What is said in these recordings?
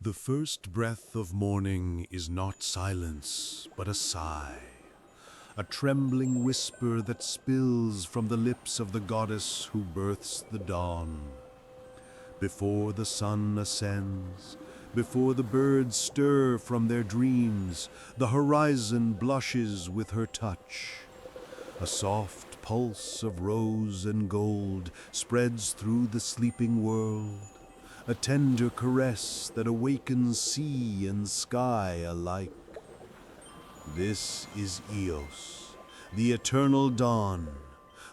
The first breath of morning is not silence, but a sigh, a trembling whisper that spills from the lips of the goddess who births the dawn. Before the sun ascends, before the birds stir from their dreams, the horizon blushes with her touch. A soft pulse of rose and gold spreads through the sleeping world, a tender caress that awakens sea and sky alike. This is Eos, the eternal dawn,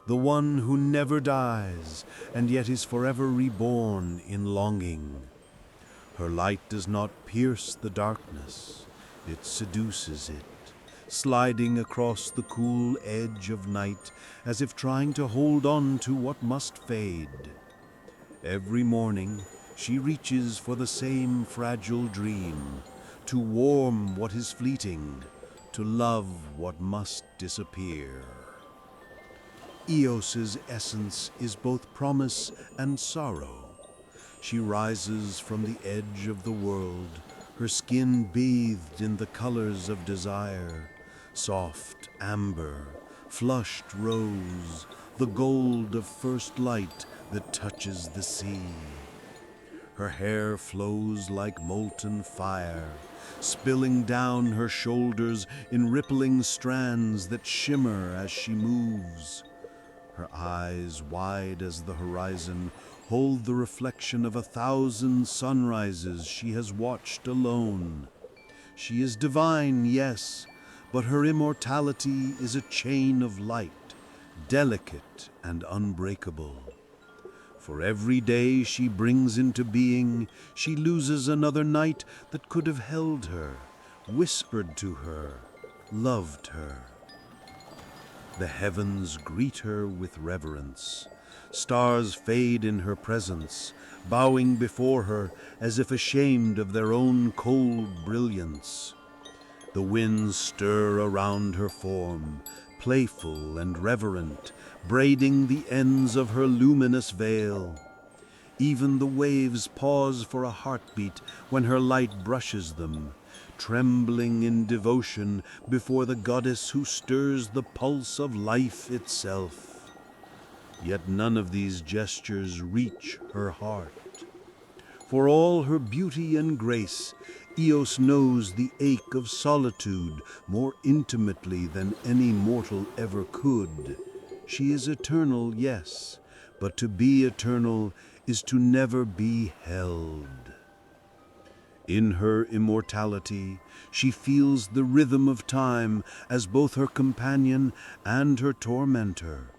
the one who never dies and yet is forever reborn in longing. Her light does not pierce the darkness, it seduces it, sliding across the cool edge of night as if trying to hold on to what must fade. Every morning, she reaches for the same fragile dream, to warm what is fleeting, to love what must disappear. Eos's essence is both promise and sorrow. She rises from the edge of the world, her skin bathed in the colors of desire, soft amber, flushed rose, the gold of first light that touches the sea. Her hair flows like molten fire, spilling down her shoulders in rippling strands that shimmer as she moves. Her eyes, wide as the horizon, hold the reflection of 1,000 sunrises she has watched alone. She is divine, yes, but her immortality is a chain of light, delicate and unbreakable. For every day she brings into being, she loses another night that could have held her, whispered to her, loved her. The heavens greet her with reverence. Stars fade in her presence, bowing before her as if ashamed of their own cold brilliance. The winds stir around her form, playful and reverent, braiding the ends of her luminous veil. Even the waves pause for a heartbeat when her light brushes them, trembling in devotion before the goddess who stirs the pulse of life itself. Yet none of these gestures reach her heart. For all her beauty and grace, Eos knows the ache of solitude more intimately than any mortal ever could. She is eternal, yes, but to be eternal is to never be held. In her immortality, she feels the rhythm of time as both her companion and her tormentor.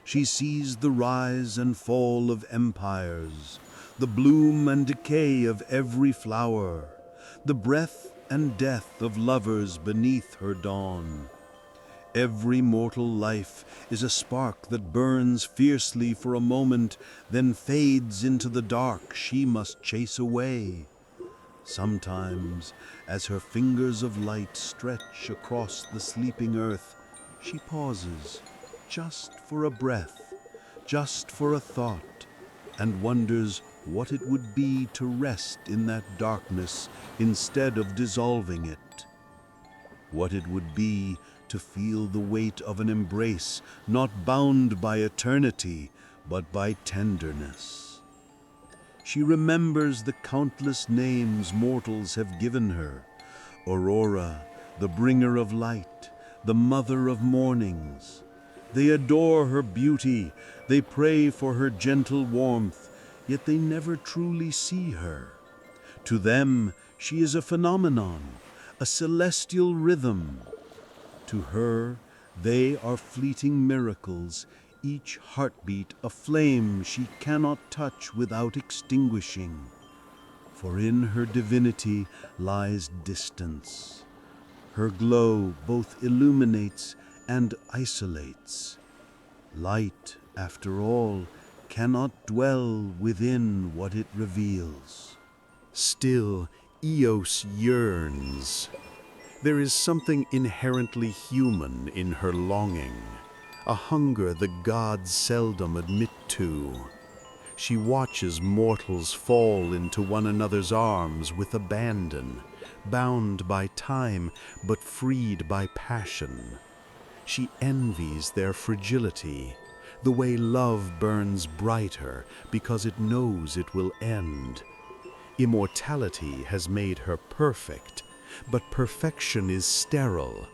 She sees the rise and fall of empires, the bloom and decay of every flower, the breath and death of lovers beneath her dawn. Every mortal life is a spark that burns fiercely for a moment, then fades into the dark she must chase away. Sometimes, as her fingers of light stretch across the sleeping earth, she pauses, just for a breath, just for a thought, and wonders what it would be to rest in that darkness instead of dissolving it. What it would be to feel the weight of an embrace not bound by eternity, but by tenderness. She remembers the countless names mortals have given her: Aurora, the bringer of light, the mother of mornings. They adore her beauty, they pray for her gentle warmth, yet they never truly see her. To them, she is a phenomenon, a celestial rhythm. To her, they are fleeting miracles, each heartbeat a flame she cannot touch without extinguishing. For in her divinity lies distance. Her glow both illuminates and isolates. Light, after all, cannot dwell within what it reveals. Still, Eos yearns. There is something inherently human in her longing, a hunger the gods seldom admit to. She watches mortals fall into one another's arms with abandon, bound by time but freed by passion. She envies their fragility, the way love burns brighter because it knows it will end. Immortality has made her perfect, but perfection is sterile.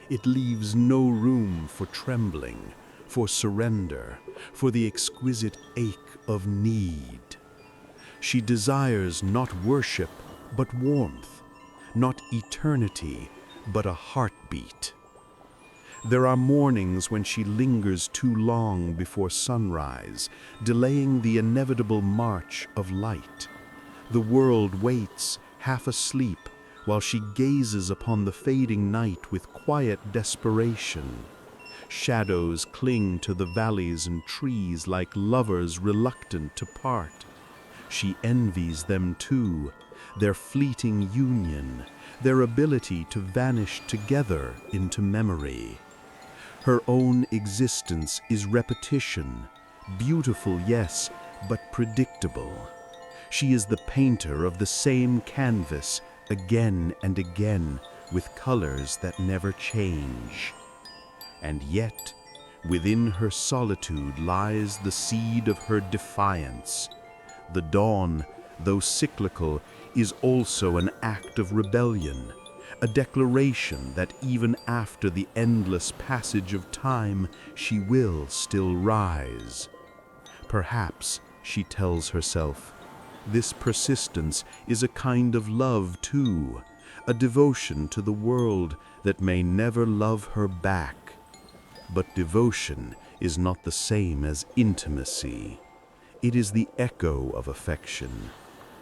It leaves no room for trembling, for surrender, for the exquisite ache of need. She desires not worship, but warmth, not eternity, but a heartbeat. There are mornings when she lingers too long before sunrise, delaying the inevitable march of light. The world waits, half asleep, while she gazes upon the fading night with quiet desperation. Shadows cling to the valleys and trees like lovers reluctant to part. She envies them too, their fleeting union, their ability to vanish together into memory. Her own existence is repetition, beautiful, yes, but predictable. She is the painter of the same canvas again and again with colors that never change. And yet, within her solitude lies the seed of her defiance. The dawn, though cyclical, is also an act of rebellion, a declaration that even after the endless passage of time, she will still rise. Perhaps, she tells herself, this persistence is a kind of love too, a devotion to the world that may never love her back. But devotion is not the same as intimacy. It is the echo of affection,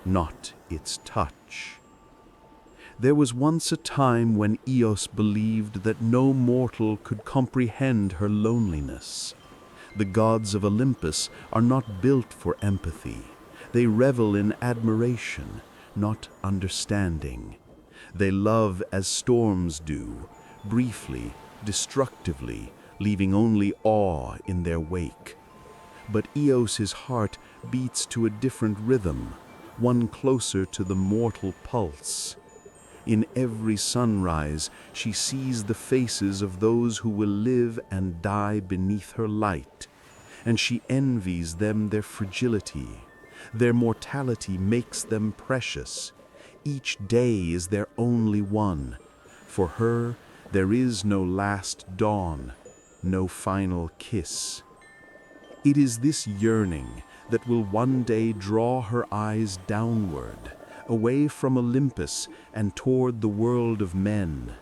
not its touch. There was once a time when Eos believed that no mortal could comprehend her loneliness. The gods of Olympus are not built for empathy. They revel in admiration, not understanding. They love as storms do, briefly, destructively, leaving only awe in their wake. But Eos's heart beats to a different rhythm, one closer to the mortal pulse. In every sunrise, she sees the faces of those who will live and die beneath her light, and she envies them their fragility. Their mortality makes them precious. Each day is their only one. For her, there is no last dawn, no final kiss. It is this yearning that will one day draw her eyes downward, away from Olympus and toward the world of men.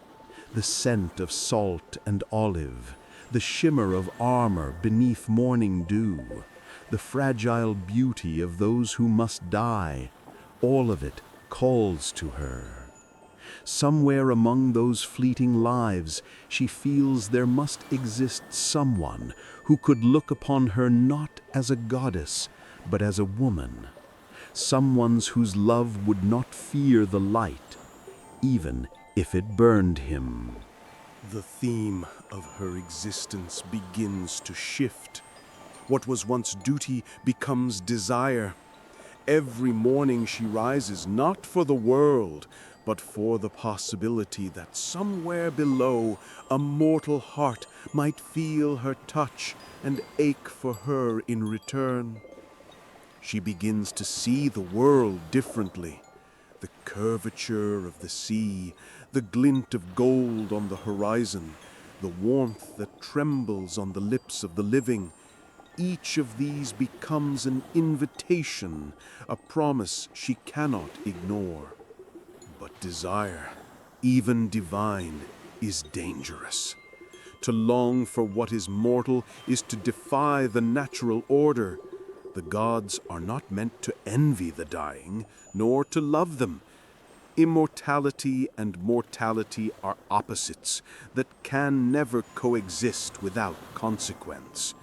The scent of salt and olive, the shimmer of armor beneath morning dew, the fragile beauty of those who must die, all of it calls to her. Somewhere among those fleeting lives, she feels there must exist someone who could look upon her not as a goddess, but as a woman. Someone whose love would not fear the light, even if it burned him. The theme of her existence begins to shift. What was once duty becomes desire. Every morning she rises not for the world, but for the possibility that somewhere below a mortal heart might feel her touch and ache for her in return. She begins to see the world differently. The curvature of the sea, the glint of gold on the horizon, the warmth that trembles on the lips of the living. Each of these becomes an invitation, a promise she cannot ignore. But desire, even divine, is dangerous. To long for what is mortal is to defy the natural order. The gods are not meant to envy the dying, nor to love them. Immortality and mortality are opposites that can never coexist without consequence.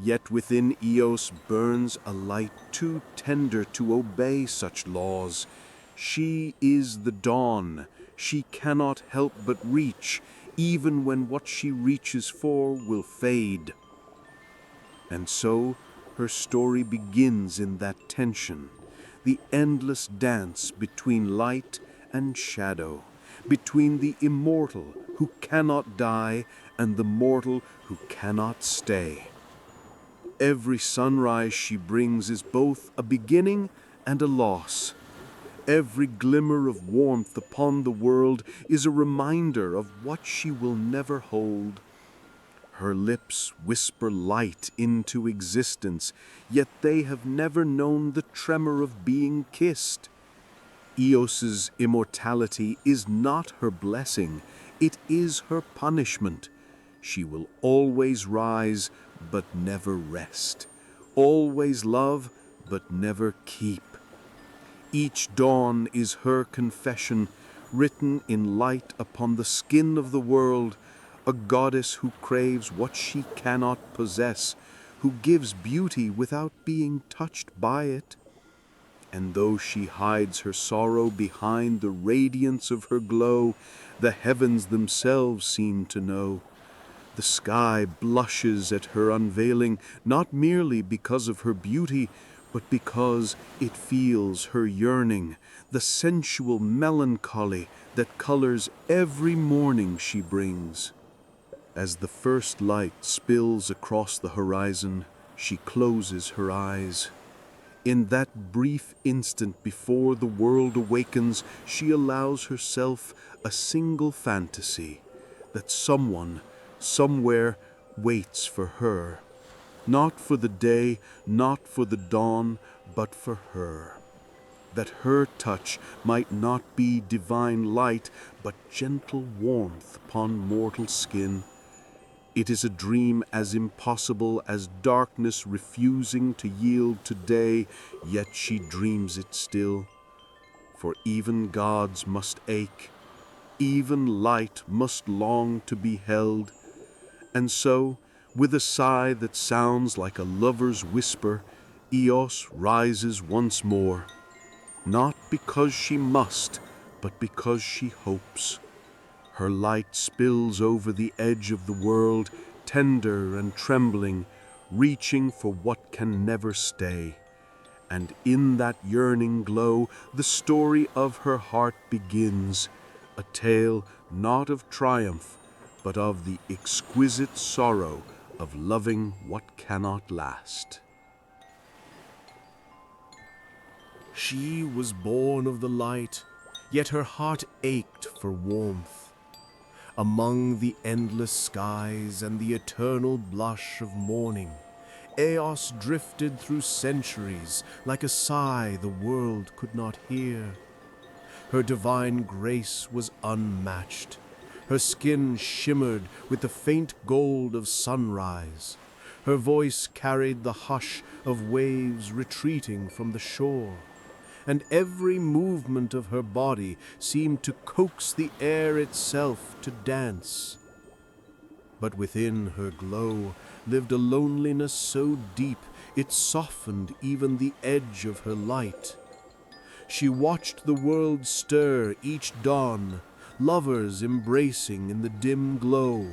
Yet within Eos burns a light too tender to obey such laws. She is the dawn. She cannot help but reach, even when what she reaches for will fade. And so, Her story begins in that tension, the endless dance between light and shadow, between the immortal who cannot die and the mortal who cannot stay. Every sunrise she brings is both a beginning and a loss. Every glimmer of warmth upon the world is a reminder of what she will never hold. Her lips whisper light into existence, yet they have never known the tremor of being kissed. Eos's immortality is not her blessing, it is her punishment. She will always rise, but never rest. Always love, but never keep. Each dawn is her confession, written in light upon the skin of the world, a goddess who craves what she cannot possess, who gives beauty without being touched by it. And though she hides her sorrow behind the radiance of her glow, the heavens themselves seem to know. The sky blushes at her unveiling, not merely because of her beauty, but because it feels her yearning, the sensual melancholy that colors every morning she brings. As the first light spills across the horizon, she closes her eyes. In that brief instant before the world awakens, she allows herself a single fantasy, that someone, somewhere, waits for her. Not for the day, not for the dawn, but for her. That her touch might not be divine light, but gentle warmth upon mortal skin. It is a dream as impossible as darkness refusing to yield to day, yet she dreams it still. For even gods must ache, even light must long to be held. And so, with a sigh that sounds like a lover's whisper, Eos rises once more, not because she must, but because she hopes. Her light spills over the edge of the world, tender and trembling, reaching for what can never stay. And in that yearning glow, the story of her heart begins, a tale not of triumph, but of the exquisite sorrow of loving what cannot last. She was born of the light, yet her heart ached for warmth. Among the endless skies and the eternal blush of morning, Eos drifted through centuries like a sigh the world could not hear. Her divine grace was unmatched. Her skin shimmered with the faint gold of sunrise. Her voice carried the hush of waves retreating from the shore. And every movement of her body seemed to coax the air itself to dance. But within her glow lived a loneliness so deep it softened even the edge of her light. She watched the world stir each dawn, lovers embracing in the dim glow,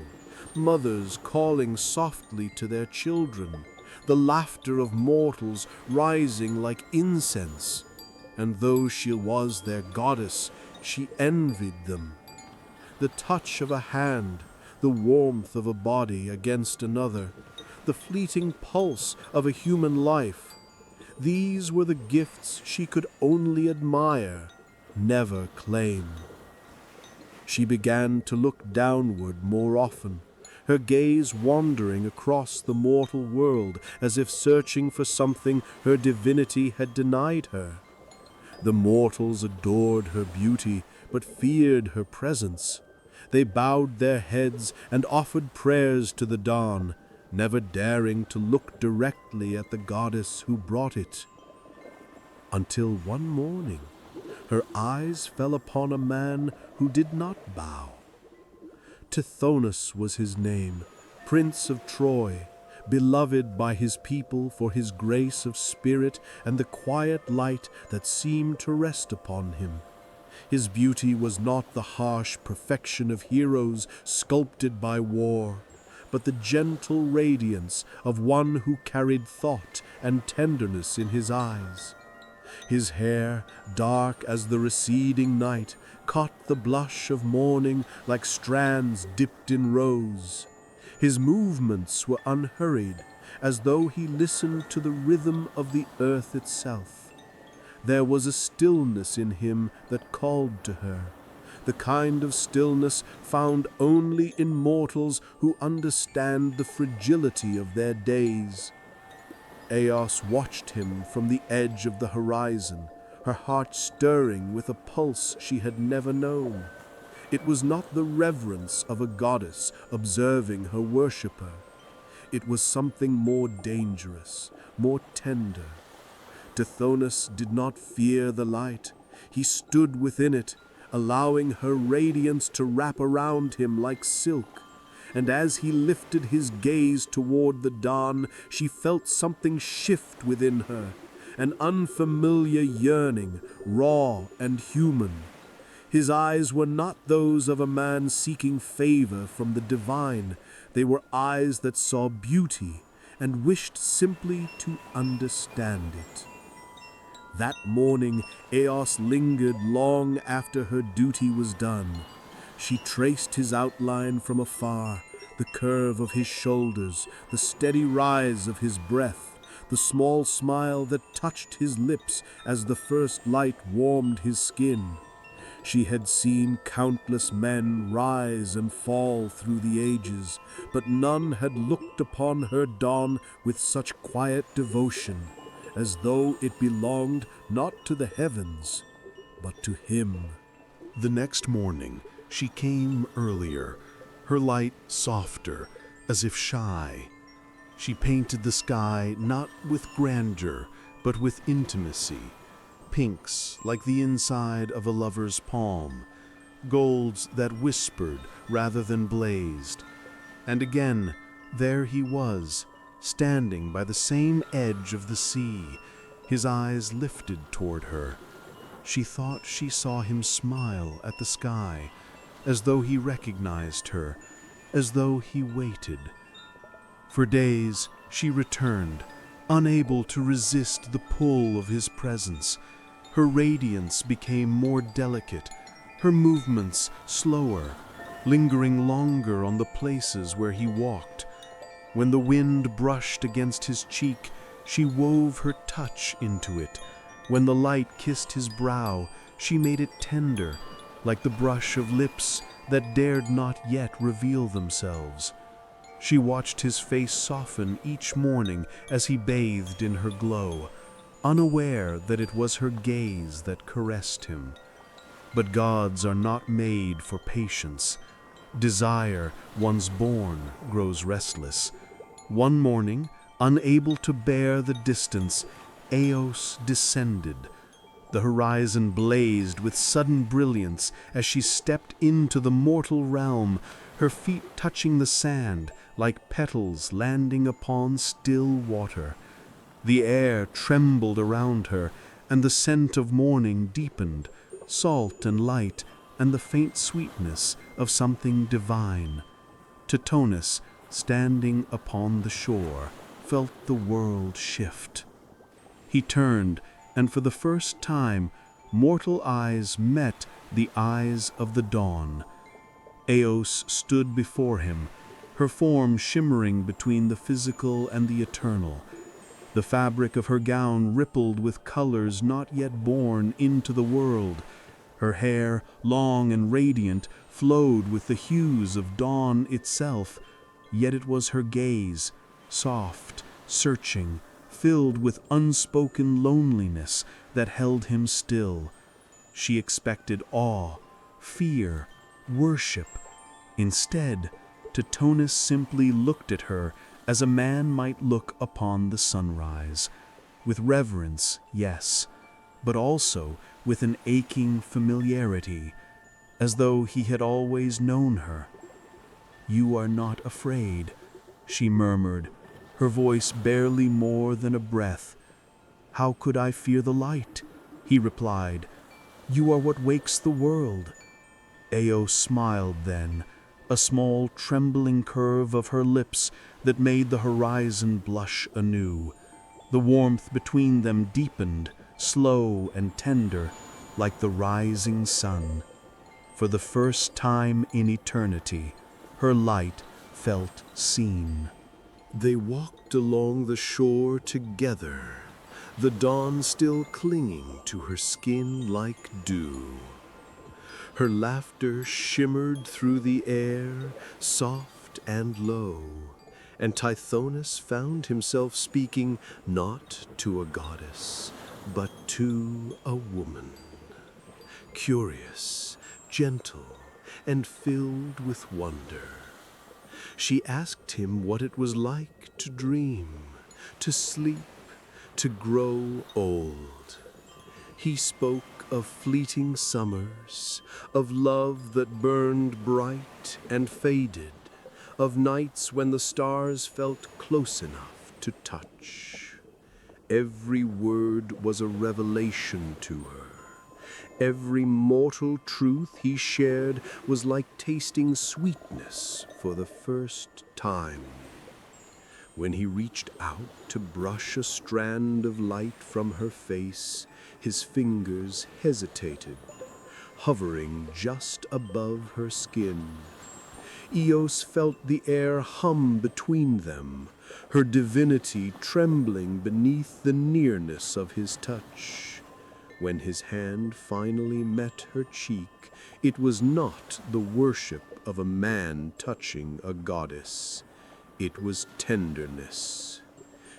mothers calling softly to their children, the laughter of mortals rising like incense. And though she was their goddess, she envied them. The touch of a hand, the warmth of a body against another, the fleeting pulse of a human life, these were the gifts she could only admire, never claim. She began to look downward more often, her gaze wandering across the mortal world as if searching for something her divinity had denied her. The mortals adored her beauty, but feared her presence. They bowed their heads and offered prayers to the dawn, never daring to look directly at the goddess who brought it. Until one morning, her eyes fell upon a man who did not bow. Tithonus was his name, Prince of Troy, beloved by his people for his grace of spirit and the quiet light that seemed to rest upon him. His beauty was not the harsh perfection of heroes sculpted by war, but the gentle radiance of one who carried thought and tenderness in his eyes. His hair, dark as the receding night, caught the blush of morning like strands dipped in rose. His movements were unhurried, as though he listened to the rhythm of the earth itself. There was a stillness in him that called to her, the kind of stillness found only in mortals who understand the fragility of their days. Eos watched him from the edge of the horizon, her heart stirring with a pulse she had never known. It was not the reverence of a goddess observing her worshipper. It was something more dangerous, more tender. Tithonus did not fear the light. He stood within it, allowing her radiance to wrap around him like silk. And as he lifted his gaze toward the dawn, she felt something shift within her, an unfamiliar yearning, raw and human. His eyes were not those of a man seeking favor from the divine. They were eyes that saw beauty and wished simply to understand it. That morning, Eos lingered long after her duty was done. She traced his outline from afar, the curve of his shoulders, the steady rise of his breath, the small smile that touched his lips as the first light warmed his skin. She had seen countless men rise and fall through the ages, but none had looked upon her dawn with such quiet devotion, as though it belonged not to the heavens, but to him. The next morning, she came earlier, her light softer, as if shy. She painted the sky not with grandeur, but with intimacy. Pinks like the inside of a lover's palm, golds that whispered rather than blazed. And again, there he was, standing by the same edge of the sea, his eyes lifted toward her. She thought she saw him smile at the sky, as though he recognized her, as though he waited. For days she returned, unable to resist the pull of his presence. Her radiance became more delicate, her movements slower, lingering longer on the places where he walked. When the wind brushed against his cheek, she wove her touch into it. When the light kissed his brow, she made it tender, like the brush of lips that dared not yet reveal themselves. She watched his face soften each morning as he bathed in her glow, unaware that it was her gaze that caressed him. But gods are not made for patience. Desire, once born, grows restless. One morning, unable to bear the distance, Eos descended. The horizon blazed with sudden brilliance as she stepped into the mortal realm, her feet touching the sand like petals landing upon still water. The air trembled around her, and the scent of morning deepened, salt and light, and the faint sweetness of something divine. Tithonus, standing upon the shore, felt the world shift. He turned, and for the first time, mortal eyes met the eyes of the dawn. Eos stood before him, her form shimmering between the physical and the eternal. The fabric of her gown rippled with colors not yet born into the world. Her hair, long and radiant, flowed with the hues of dawn itself, yet it was her gaze, soft, searching, filled with unspoken loneliness, that held him still. She expected awe, fear, worship. Instead, Tithonus simply looked at her as a man might look upon the sunrise, with reverence, yes, but also with an aching familiarity, as though he had always known her. "You are not afraid," she murmured, her voice barely more than a breath. "How could I fear the light?" he replied. "You are what wakes the world." Eos smiled then, a small trembling curve of her lips that made the horizon blush anew. The warmth between them deepened, slow and tender, like the rising sun. For the first time in eternity, her light felt seen. They walked along the shore together, the dawn still clinging to her skin like dew. Her laughter shimmered through the air, soft and low, and Tithonus found himself speaking not to a goddess, but to a woman. Curious, gentle, and filled with wonder. She asked him what it was like to dream, to sleep, to grow old. He spoke of fleeting summers, of love that burned bright and faded, of nights when the stars felt close enough to touch. Every word was a revelation to her. Every mortal truth he shared was like tasting sweetness for the first time. When he reached out to brush a strand of light from her face, his fingers hesitated, hovering just above her skin. Eos felt the air hum between them, her divinity trembling beneath the nearness of his touch. When his hand finally met her cheek, it was not the worship of a man touching a goddess. It was tenderness.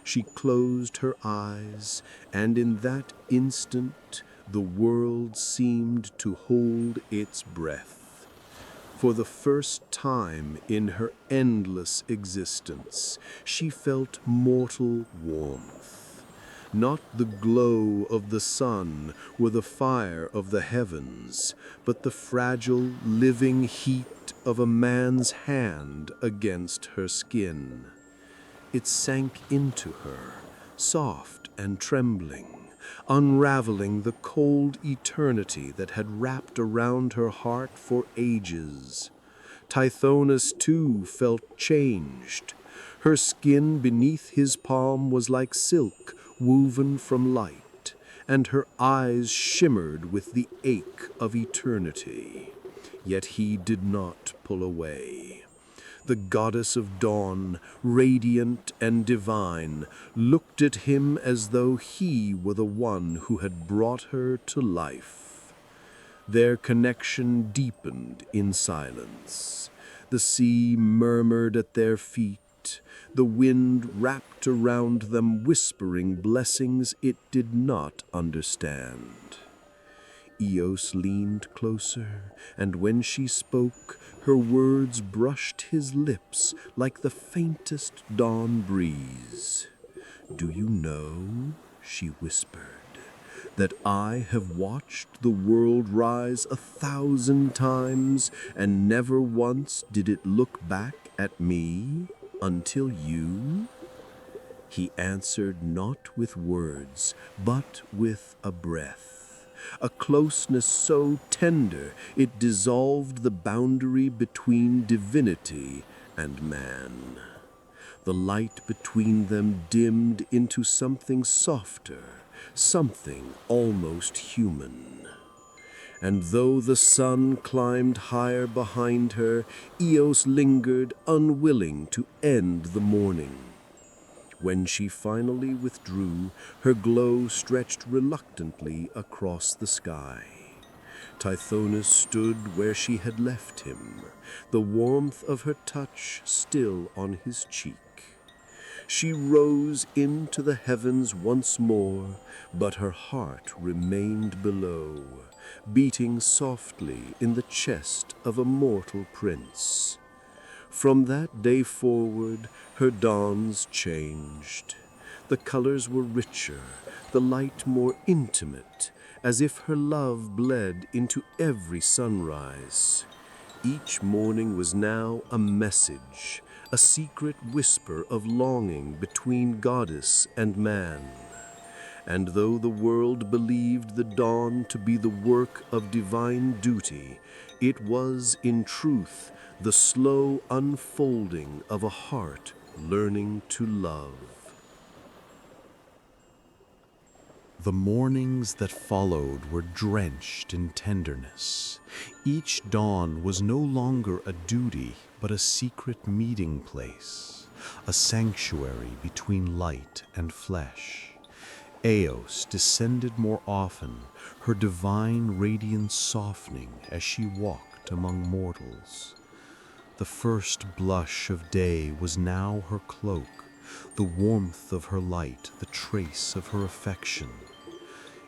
She closed her eyes, and in that instant the world seemed to hold its breath. For the first time in her endless existence, she felt mortal warmth. Not the glow of the sun or the fire of the heavens, but the fragile, living heat of a man's hand against her skin. It sank into her, soft and trembling, unraveling the cold eternity that had wrapped around her heart for ages. Tithonus, too, felt changed. Her skin beneath his palm was like silk, woven from light, and her eyes shimmered with the ache of eternity. Yet he did not pull away. The goddess of dawn, radiant and divine, looked at him as though he were the one who had brought her to life. Their connection deepened in silence. The sea murmured at their feet. The wind wrapped around them, whispering blessings it did not understand. Eos leaned closer, and when she spoke, her words brushed his lips like the faintest dawn breeze. "Do you know," she whispered, "that I have watched the world rise 1,000 times, and never once did it look back at me? Until you?" He answered not with words, but with a breath, a closeness so tender it dissolved the boundary between divinity and man. The light between them dimmed into something softer, something almost human. And though the sun climbed higher behind her, Eos lingered, unwilling to end the morning. When she finally withdrew, her glow stretched reluctantly across the sky. Tithonus stood where she had left him, the warmth of her touch still on his cheek. She rose into the heavens once more, but her heart remained below, beating softly in the chest of a mortal prince. From that day forward, her dawns changed. The colors were richer, the light more intimate, as if her love bled into every sunrise. Each morning was now a message, a secret whisper of longing between goddess and man. and though the world believed the dawn to be the work of divine duty, it was, in truth, the slow unfolding of a heart learning to love. The mornings that followed were drenched in tenderness. Each dawn was no longer a duty, but a secret meeting place, a sanctuary between light and flesh. Eos descended more often, her divine radiance softening as she walked among mortals. The first blush of day was now her cloak, the warmth of her light the trace of her affection.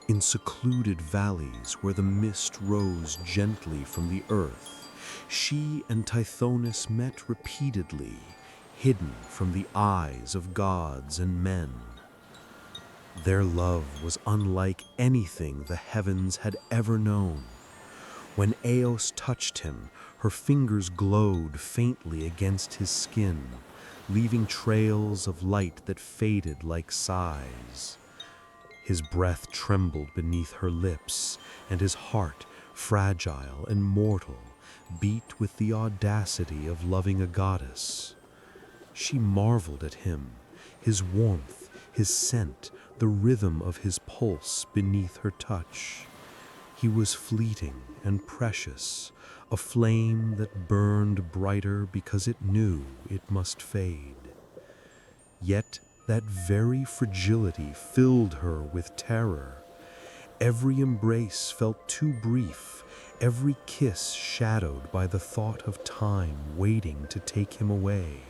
In secluded valleys where the mist rose gently from the earth, she and Tithonus met repeatedly, hidden from the eyes of gods and men. Their love was unlike anything the heavens had ever known. When Eos touched him, her fingers glowed faintly against his skin, leaving trails of light that faded like sighs. His breath trembled beneath her lips, and his heart, fragile and mortal, beat with the audacity of loving a goddess. She marveled at him, his warmth, his scent, the rhythm of his pulse beneath her touch. He was fleeting and precious, a flame that burned brighter because it knew it must fade. Yet that very fragility filled her with terror. Every embrace felt too brief, every kiss shadowed by the thought of time waiting to take him away.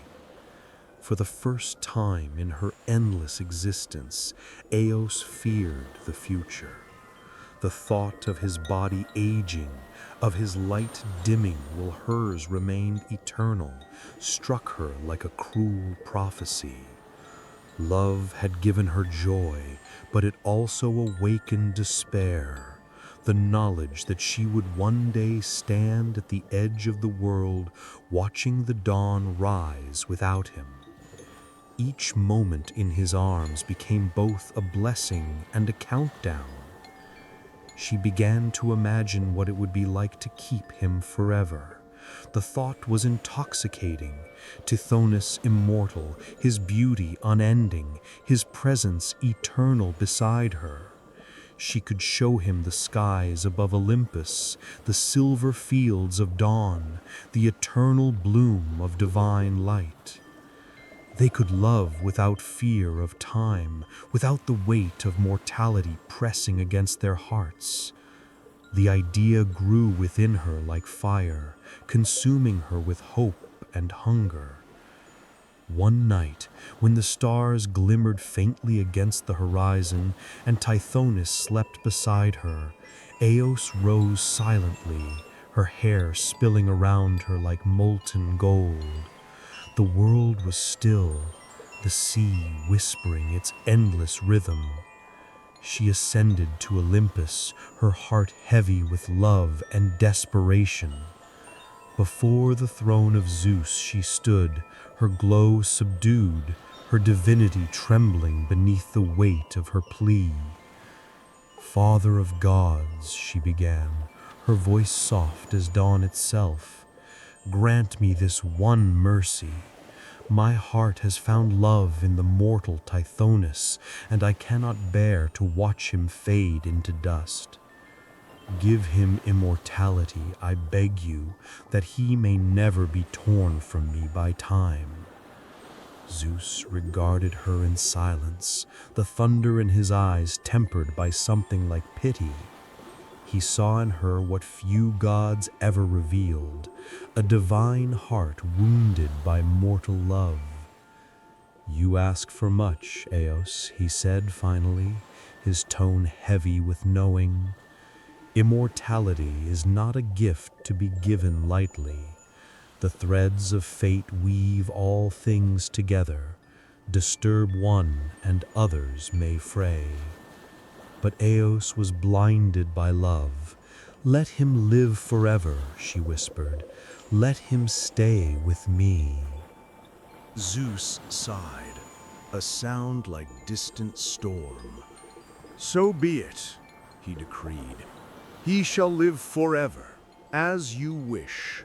For the first time in her endless existence, Eos feared the future. The thought of his body aging, of his light dimming while hers remained eternal, struck her like a cruel prophecy. Love had given her joy, but it also awakened despair, the knowledge that she would one day stand at the edge of the world, watching the dawn rise without him. Each moment in his arms became both a blessing and a countdown. She began to imagine what it would be like to keep him forever. The thought was intoxicating. Tithonus immortal, his beauty unending, his presence eternal beside her. She could show him the skies above Olympus, the silver fields of dawn, the eternal bloom of divine light. They could love without fear of time, without the weight of mortality pressing against their hearts. The idea grew within her like fire, consuming her with hope and hunger. One night, when the stars glimmered faintly against the horizon and Tithonus slept beside her, Eos rose silently, her hair spilling around her like molten gold. The world was still, the sea whispering its endless rhythm. She ascended to Olympus, her heart heavy with love and desperation. Before the throne of Zeus she stood, her glow subdued, her divinity trembling beneath the weight of her plea. "Father of gods," she began, her voice soft as dawn itself, "grant me this one mercy. My heart has found love in the mortal Tithonus, and I cannot bear to watch him fade into dust. Give him immortality, I beg you, that he may never be torn from me by time." Zeus regarded her in silence, the thunder in his eyes tempered by something like pity. He saw in her what few gods ever revealed, a divine heart wounded by mortal love. "You ask for much, Eos," he said finally, his tone heavy with knowing. "Immortality is not a gift to be given lightly. The threads of fate weave all things together. Disturb one and others may fray." But Eos was blinded by love. "Let him live forever," she whispered. "Let him stay with me." Zeus sighed, a sound like distant storm. So be it, he decreed. He shall live forever, as you wish.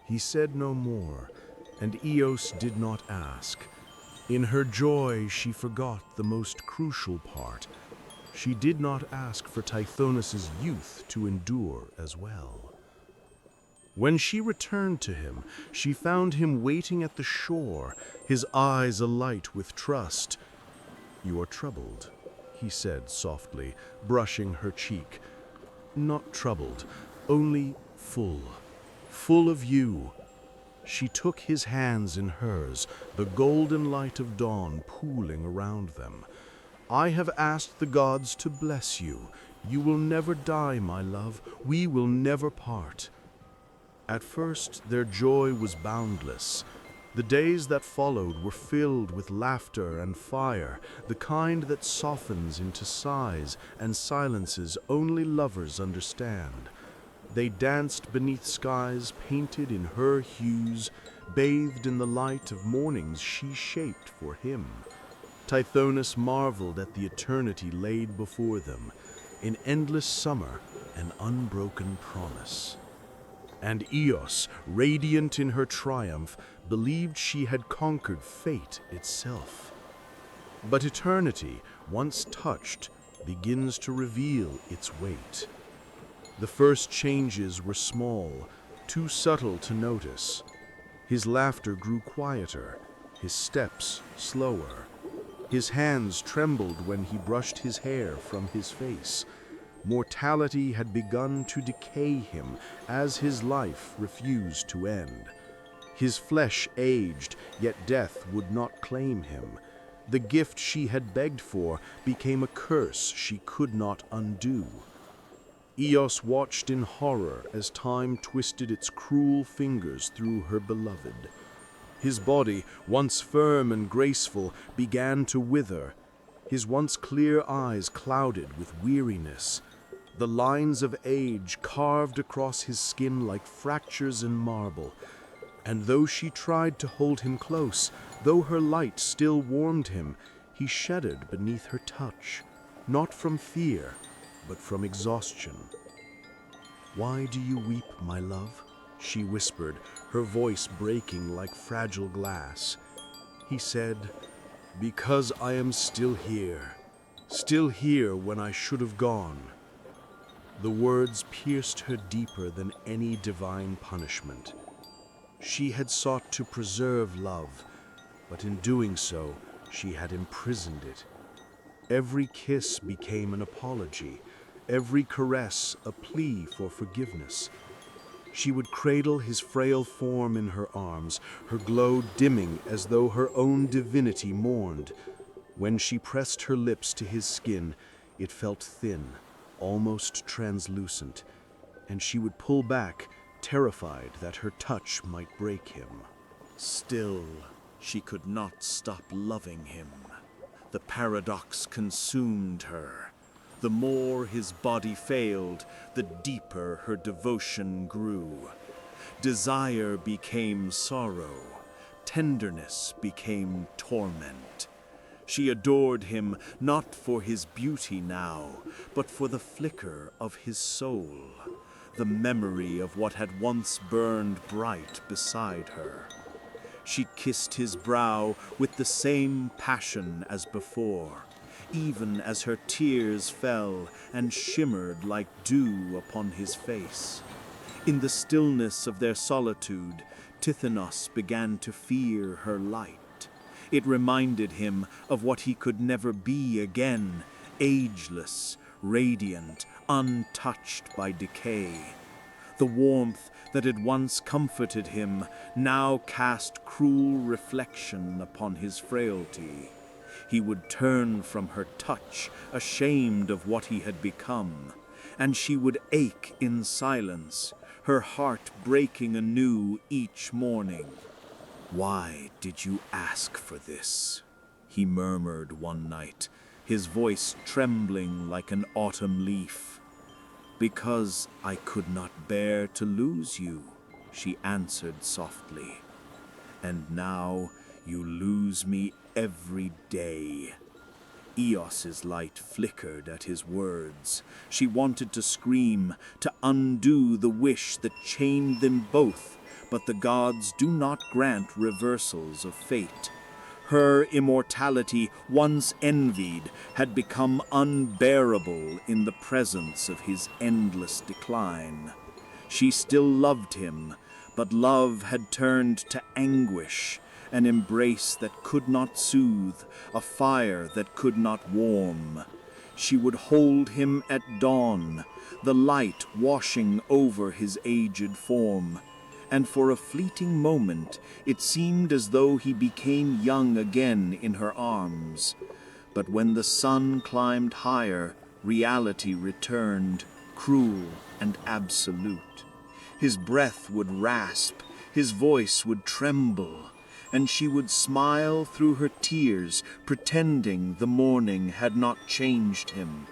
He said no more, and Eos did not ask. In her joy, she forgot the most crucial part. She did not ask for Tithonus' youth to endure as well. When she returned to him, she found him waiting at the shore, his eyes alight with trust. "You are troubled," he said softly, brushing her cheek. "Not troubled, only full of you." She took his hands in hers, the golden light of dawn pooling around them. "I have asked the gods to bless you. You will never die, my love. We will never part." At first, their joy was boundless. The days that followed were filled with laughter and fire, the kind that softens into sighs and silences only lovers understand. They danced beneath skies painted in her hues, bathed in the light of mornings she shaped for him. Tithonus marveled at the eternity laid before them, in endless summer, an unbroken promise. And Eos, radiant in her triumph, believed she had conquered fate itself. But eternity, once touched, begins to reveal its weight. The first changes were small, too subtle to notice. His laughter grew quieter, his steps slower. His hands trembled when he brushed his hair from his face. Mortality had begun to decay him as his life refused to end. His flesh aged, yet death would not claim him. The gift she had begged for became a curse she could not undo. Eos watched in horror as time twisted its cruel fingers through her beloved. His body, once firm and graceful, began to wither. His once clear eyes clouded with weariness. The lines of age carved across his skin like fractures in marble. And though she tried to hold him close, though her light still warmed him, he shuddered beneath her touch, not from fear, but from exhaustion. "Why do you weep, my love?" she whispered, her voice breaking like fragile glass. He said, "Because I am still here when I should have gone." The words pierced her deeper than any divine punishment. She had sought to preserve love, but in doing so, she had imprisoned it. Every kiss became an apology, every caress a plea for forgiveness. She would cradle his frail form in her arms, her glow dimming as though her own divinity mourned. When she pressed her lips to his skin, it felt thin, almost translucent, and she would pull back, terrified that her touch might break him. Still, she could not stop loving him. The paradox consumed her. The more his body failed, the deeper her devotion grew. Desire became sorrow. Tenderness became torment. She adored him not for his beauty now, but for the flicker of his soul, the memory of what had once burned bright beside her. She kissed his brow with the same passion as before, even as her tears fell and shimmered like dew upon his face. In the stillness of their solitude, Tithonus began to fear her light. It reminded him of what he could never be again, ageless, radiant, untouched by decay. The warmth that had once comforted him now cast cruel reflection upon his frailty. He would turn from her touch, ashamed of what he had become, and she would ache in silence, her heart breaking anew each morning. "Why did you ask for this?" he murmured one night, his voice trembling like an autumn leaf. "Because I could not bear to lose you," she answered softly. "And now you lose me every day." Eos's light flickered at his words. She wanted to scream, to undo the wish that chained them both, but the gods do not grant reversals of fate. Her immortality, once envied, had become unbearable in the presence of his endless decline. She still loved him, but love had turned to anguish, an embrace that could not soothe, a fire that could not warm. She would hold him at dawn, the light washing over his aged form, and for a fleeting moment it seemed as though he became young again in her arms. But when the sun climbed higher, reality returned, cruel and absolute. His breath would rasp, his voice would tremble, and she would smile through her tears, pretending the morning had not changed him.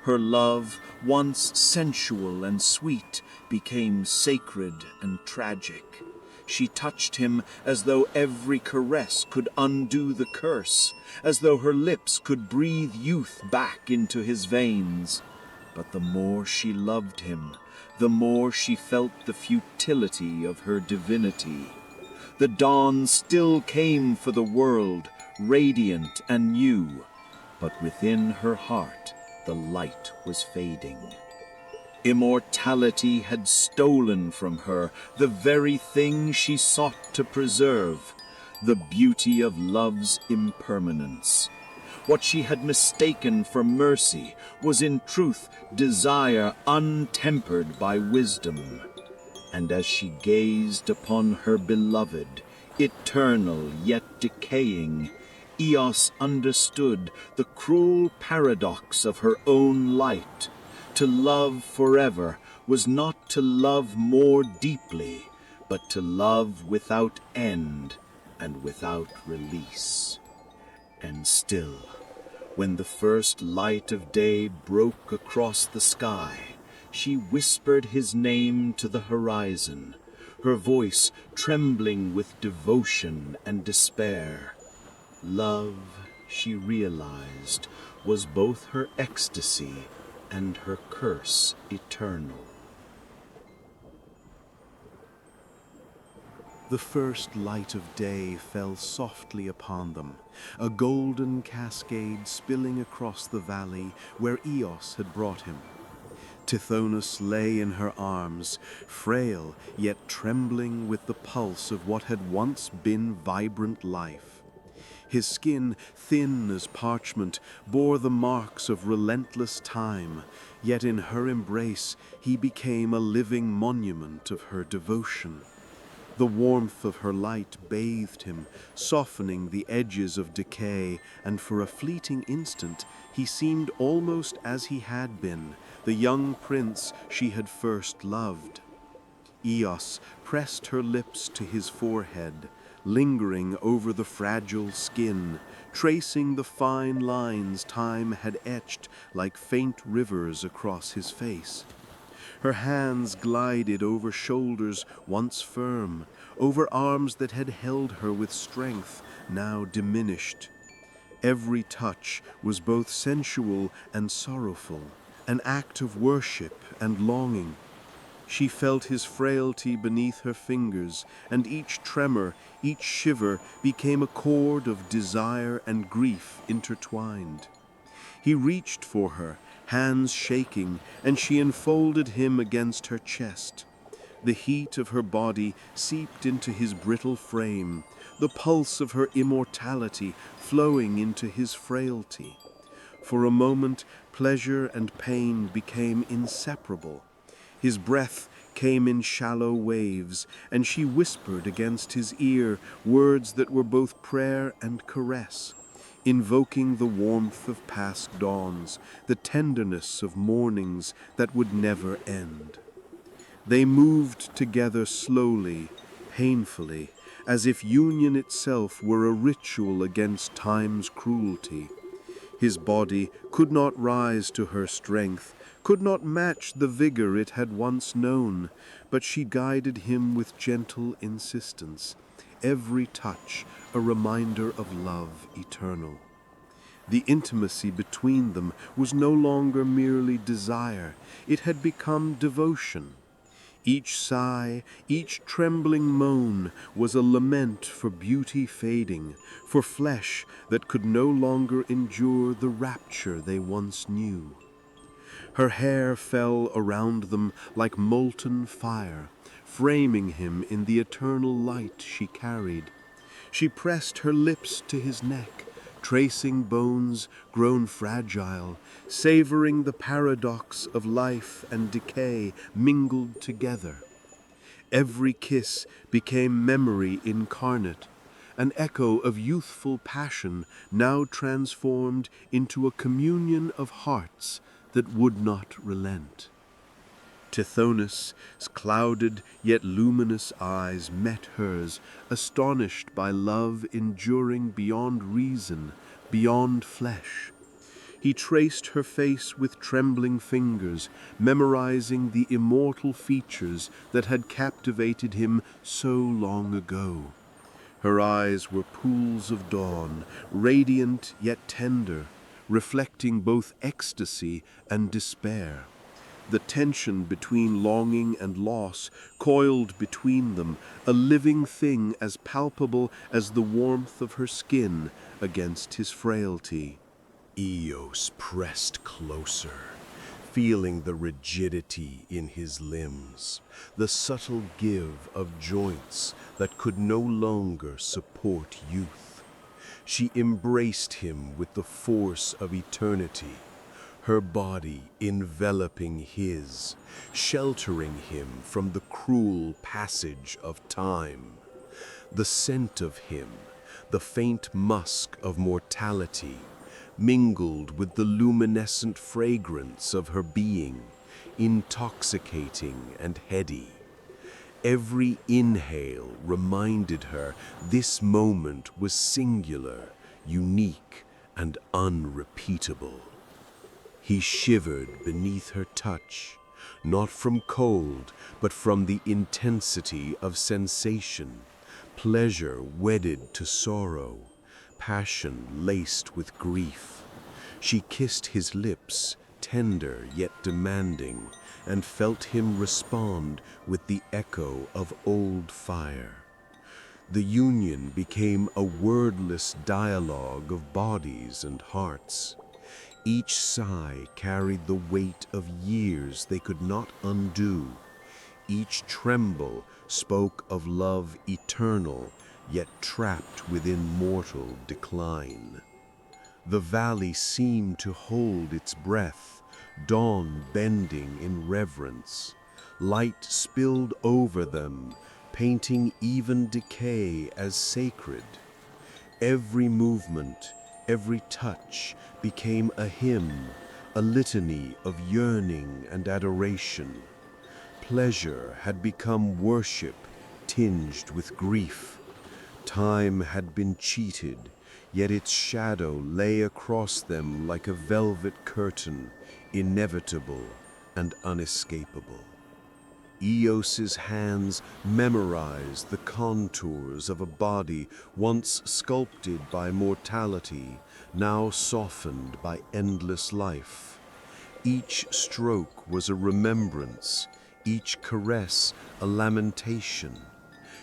Her love, once sensual and sweet, became sacred and tragic. She touched him as though every caress could undo the curse, as though her lips could breathe youth back into his veins. But the more she loved him, the more she felt the futility of her divinity. The dawn still came for the world, radiant and new, but within her heart the light was fading. Immortality had stolen from her the very thing she sought to preserve, the beauty of love's impermanence. What she had mistaken for mercy was in truth desire untempered by wisdom. And as she gazed upon her beloved, eternal yet decaying, Eos understood the cruel paradox of her own light. To love forever was not to love more deeply, but to love without end and without release. And still, when the first light of day broke across the sky, she whispered his name to the horizon, her voice trembling with devotion and despair. Love, she realized, was both her ecstasy and her curse eternal. The first light of day fell softly upon them, a golden cascade spilling across the valley where Eos had brought him. Tithonus lay in her arms, frail yet trembling with the pulse of what had once been vibrant life. His skin, thin as parchment, bore the marks of relentless time, yet in her embrace he became a living monument of her devotion. The warmth of her light bathed him, softening the edges of decay, and for a fleeting instant he seemed almost as he had been, the young prince she had first loved. Eos pressed her lips to his forehead, lingering over the fragile skin, tracing the fine lines time had etched like faint rivers across his face. Her hands glided over shoulders once firm, over arms that had held her with strength, now diminished. Every touch was both sensual and sorrowful, an act of worship and longing. She felt his frailty beneath her fingers, and each tremor, each shiver became a chord of desire and grief intertwined. He reached for her, hands shaking, and she enfolded him against her chest. The heat of her body seeped into his brittle frame, the pulse of her immortality flowing into his frailty. For a moment, pleasure and pain became inseparable. His breath came in shallow waves, and she whispered against his ear words that were both prayer and caress, invoking the warmth of past dawns, the tenderness of mornings that would never end. They moved together slowly, painfully, as if union itself were a ritual against time's cruelty. His body could not rise to her strength, could not match the vigor it had once known, but she guided him with gentle insistence, every touch a reminder of love eternal. The intimacy between them was no longer merely desire, it had become devotion. Each sigh, each trembling moan was a lament for beauty fading, for flesh that could no longer endure the rapture they once knew. Her hair fell around them like molten fire, framing him in the eternal light she carried. She pressed her lips to his neck, tracing bones grown fragile, savoring the paradox of life and decay mingled together. Every kiss became memory incarnate, an echo of youthful passion now transformed into a communion of hearts that would not relent. Tithonus' clouded yet luminous eyes met hers, astonished by love enduring beyond reason, beyond flesh. He traced her face with trembling fingers, memorizing the immortal features that had captivated him so long ago. Her eyes were pools of dawn, radiant yet tender, reflecting both ecstasy and despair. The tension between longing and loss coiled between them, a living thing as palpable as the warmth of her skin against his frailty. Eos pressed closer, feeling the rigidity in his limbs, the subtle give of joints that could no longer support youth. She embraced him with the force of eternity, her body enveloping his, sheltering him from the cruel passage of time. The scent of him, the faint musk of mortality, mingled with the luminescent fragrance of her being, intoxicating and heady. Every inhale reminded her this moment was singular, unique, and unrepeatable. He shivered beneath her touch, not from cold, but from the intensity of sensation, pleasure wedded to sorrow, passion laced with grief. She kissed his lips, tender yet demanding, and felt him respond with the echo of old fire. The union became a wordless dialogue of bodies and hearts. Each sigh carried the weight of years they could not undo. Each tremble spoke of love eternal, yet trapped within mortal decline. The valley seemed to hold its breath, dawn bending in reverence. Light spilled over them, painting even decay as sacred. Every movement, every touch became a hymn, a litany of yearning and adoration. Pleasure had become worship tinged with grief. Time had been cheated, yet its shadow lay across them like a velvet curtain, inevitable and unescapable. Eos's hands memorized the contours of a body once sculpted by mortality, now softened by endless life. Each stroke was a remembrance, each caress a lamentation.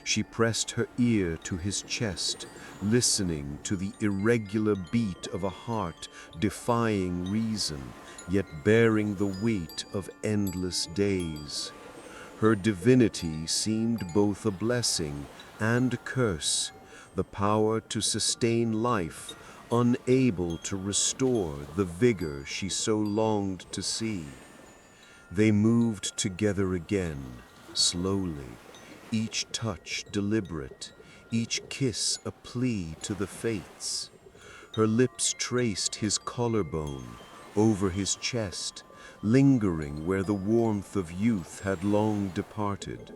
She pressed her ear to his chest, listening to the irregular beat of a heart defying reason, yet bearing the weight of endless days. Her divinity seemed both a blessing and a curse, the power to sustain life, unable to restore the vigor she so longed to see. They moved together again, slowly, each touch deliberate, each kiss a plea to the fates. Her lips traced his collarbone, over his chest, lingering where the warmth of youth had long departed.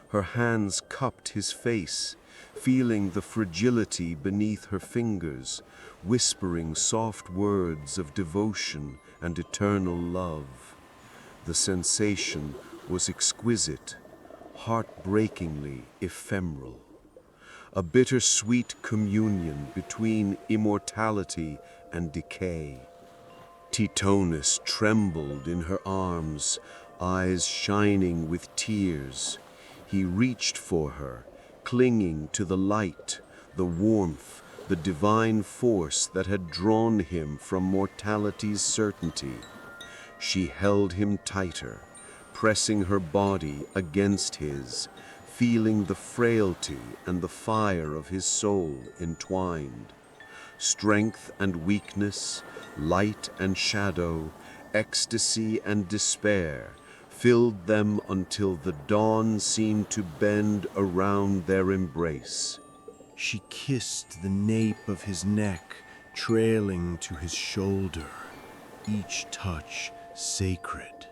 Her hands cupped his face, feeling the fragility beneath her fingers, whispering soft words of devotion and eternal love. The sensation was exquisite, heartbreakingly ephemeral. A bittersweet communion between immortality and decay. Tithonus trembled in her arms, eyes shining with tears. He reached for her, clinging to the light, the warmth, the divine force that had drawn him from mortality's certainty. She held him tighter, pressing her body against his, feeling the frailty and the fire of his soul entwined. Strength and weakness, light and shadow, ecstasy and despair filled them until the dawn seemed to bend around their embrace. She kissed the nape of his neck, trailing to his shoulder, each touch sacred.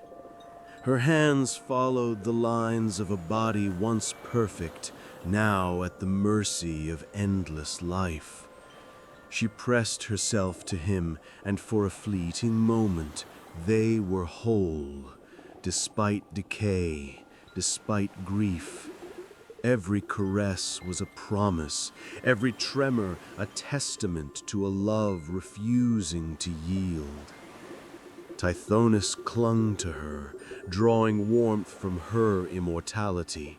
Her hands followed the lines of a body once perfect, now at the mercy of endless life. She pressed herself to him, and for a fleeting moment they were whole, despite decay, despite grief. Every caress was a promise, every tremor a testament to a love refusing to yield. Tithonus clung to her, drawing warmth from her immortality.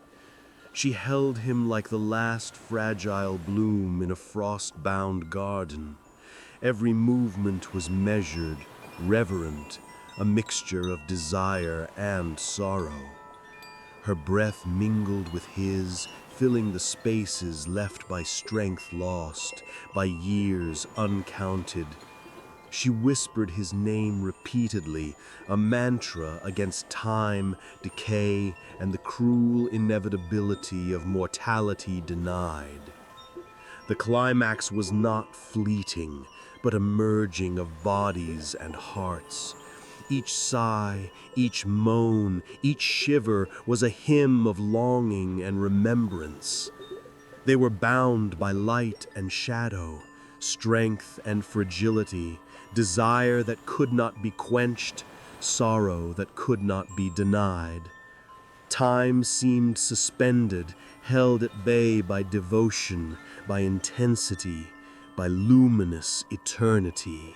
She held him like the last fragile bloom in a frost-bound garden. Every movement was measured, reverent, a mixture of desire and sorrow. Her breath mingled with his, filling the spaces left by strength lost, by years uncounted. She whispered his name repeatedly, a mantra against time, decay, and the cruel inevitability of mortality denied. The climax was not fleeting, but a merging of bodies and hearts. Each sigh, each moan, each shiver was a hymn of longing and remembrance. They were bound by light and shadow, strength and fragility, desire that could not be quenched, sorrow that could not be denied. Time seemed suspended, held at bay by devotion, by intensity, by luminous eternity.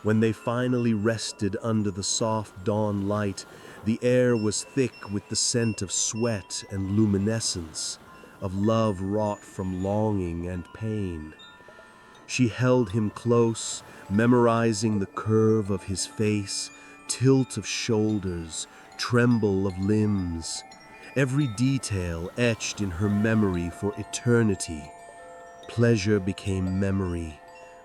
When they finally rested under the soft dawn light, the air was thick with the scent of sweat and luminescence, of love wrought from longing and pain. She held him close, memorizing the curve of his face, tilt of shoulders, tremble of limbs, every detail etched in her memory for eternity. Pleasure became memory,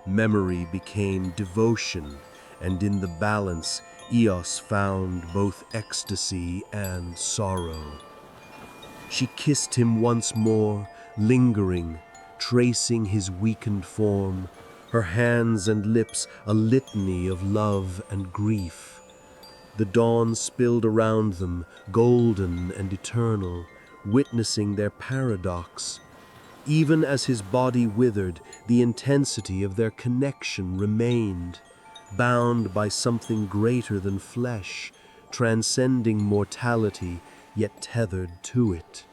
memory became devotion, and in the balance Eos found both ecstasy and sorrow. She kissed him once more, lingering, tracing his weakened form, her hands and lips a litany of love and grief. The dawn spilled around them, golden and eternal, witnessing their paradox. Even as his body withered, the intensity of their connection remained, bound by something greater than flesh, transcending mortality, yet tethered to it.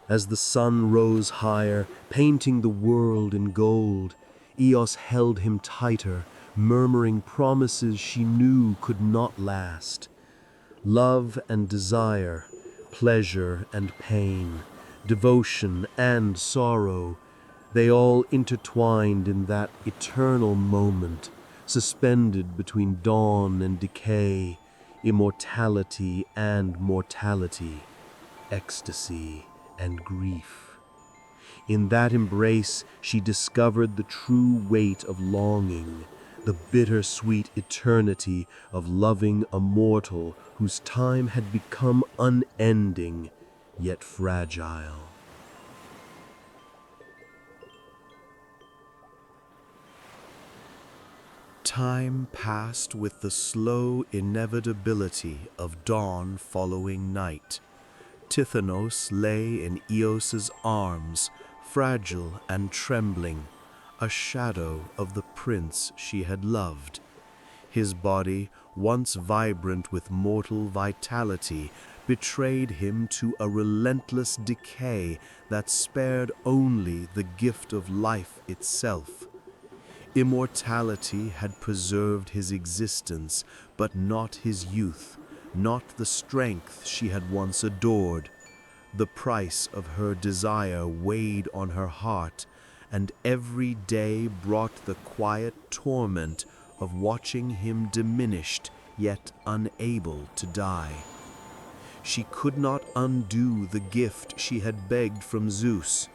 As the sun rose higher, painting the world in gold, Eos held him tighter, murmuring promises she knew could not last. Love and desire, pleasure and pain, devotion and sorrow, they all intertwined in that eternal moment, suspended between dawn and decay, immortality and mortality, ecstasy and grief. In that embrace, she discovered the true weight of longing, the bittersweet eternity of loving a mortal whose time had become unending, yet fragile. Time passed with the slow inevitability of dawn following night. Tithonus lay in Eos's arms, fragile and trembling, a shadow of the prince she had loved. His body, once vibrant with mortal vitality, betrayed him to a relentless decay that spared only the gift of life itself. Immortality had preserved his existence, but not his youth, not the strength she had once adored. The price of her desire weighed on her heart, and every day brought the quiet torment of watching him diminished, yet unable to die. She could not undo the gift she had begged from Zeus.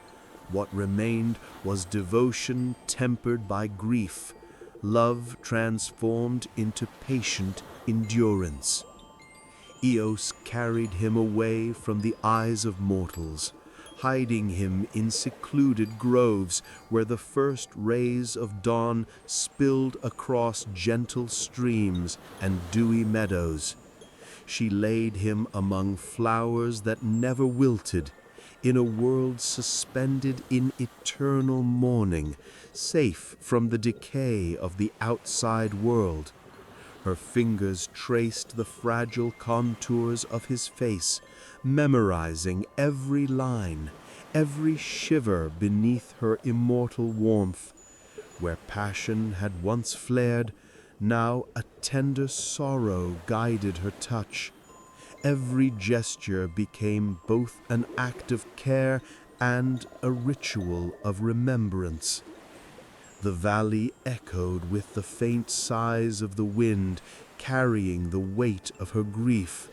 What remained was devotion tempered by grief, love transformed into patient endurance. Eos carried him away from the eyes of mortals, hiding him in secluded groves where the first rays of dawn spilled across gentle streams and dewy meadows. She laid him among flowers that never wilted, in a world suspended in eternal mourning, safe from the decay of the outside world. Her fingers traced the fragile contours of his face, memorizing every line, every shiver beneath her immortal warmth. Where passion had once flared, now a tender sorrow guided her touch. Every gesture became both an act of care and a ritual of remembrance. The valley echoed with the faint sighs of the wind, carrying the weight of her grief.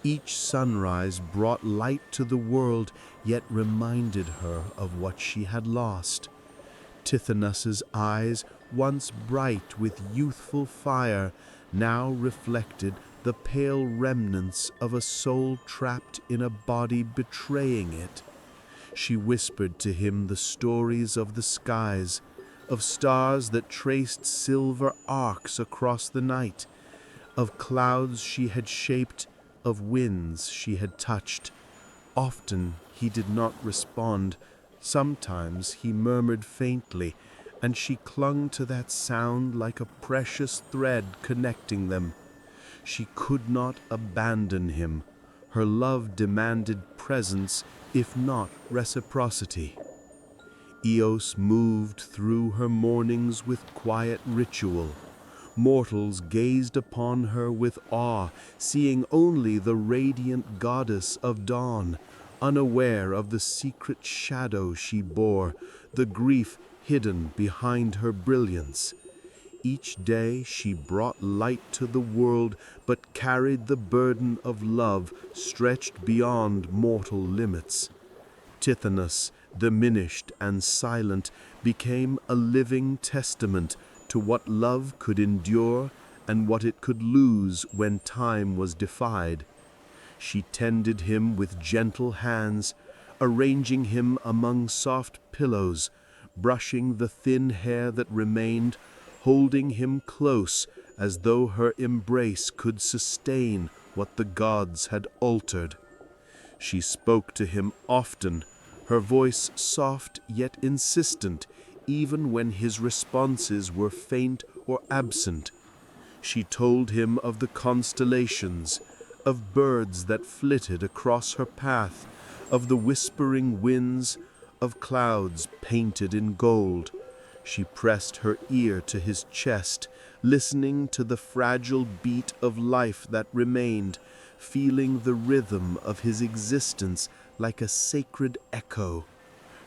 Each sunrise brought light to the world, yet reminded her of what she had lost. Tithonus's eyes, once bright with youthful fire, now reflected the pale remnants of a soul trapped in a body betraying it. She whispered to him the stories of the skies, of stars that traced silver arcs across the night, of clouds she had shaped, of winds she had touched. Often he did not respond. Sometimes he murmured faintly, and she clung to that sound like a precious thread connecting them. She could not abandon him. Her love demanded presence, if not reciprocity. Eos moved through her mornings with quiet ritual. Mortals gazed upon her with awe, seeing only the radiant goddess of dawn, unaware of the secret shadow she bore, the grief hidden behind her brilliance. Each day she brought light to the world, but carried the burden of love stretched beyond mortal limits. Tithonus, diminished and silent, became a living testament to what love could endure and what it could lose when time was defied. She tended him with gentle hands, arranging him among soft pillows, brushing the thin hair that remained, holding him close as though her embrace could sustain what the gods had altered. She spoke to him often, her voice soft yet insistent, even when his responses were faint or absent. She told him of the constellations, of birds that flitted across her path, of the whispering winds, of clouds painted in gold. She pressed her ear to his chest, listening to the fragile beat of life that remained, feeling the rhythm of his existence like a sacred echo.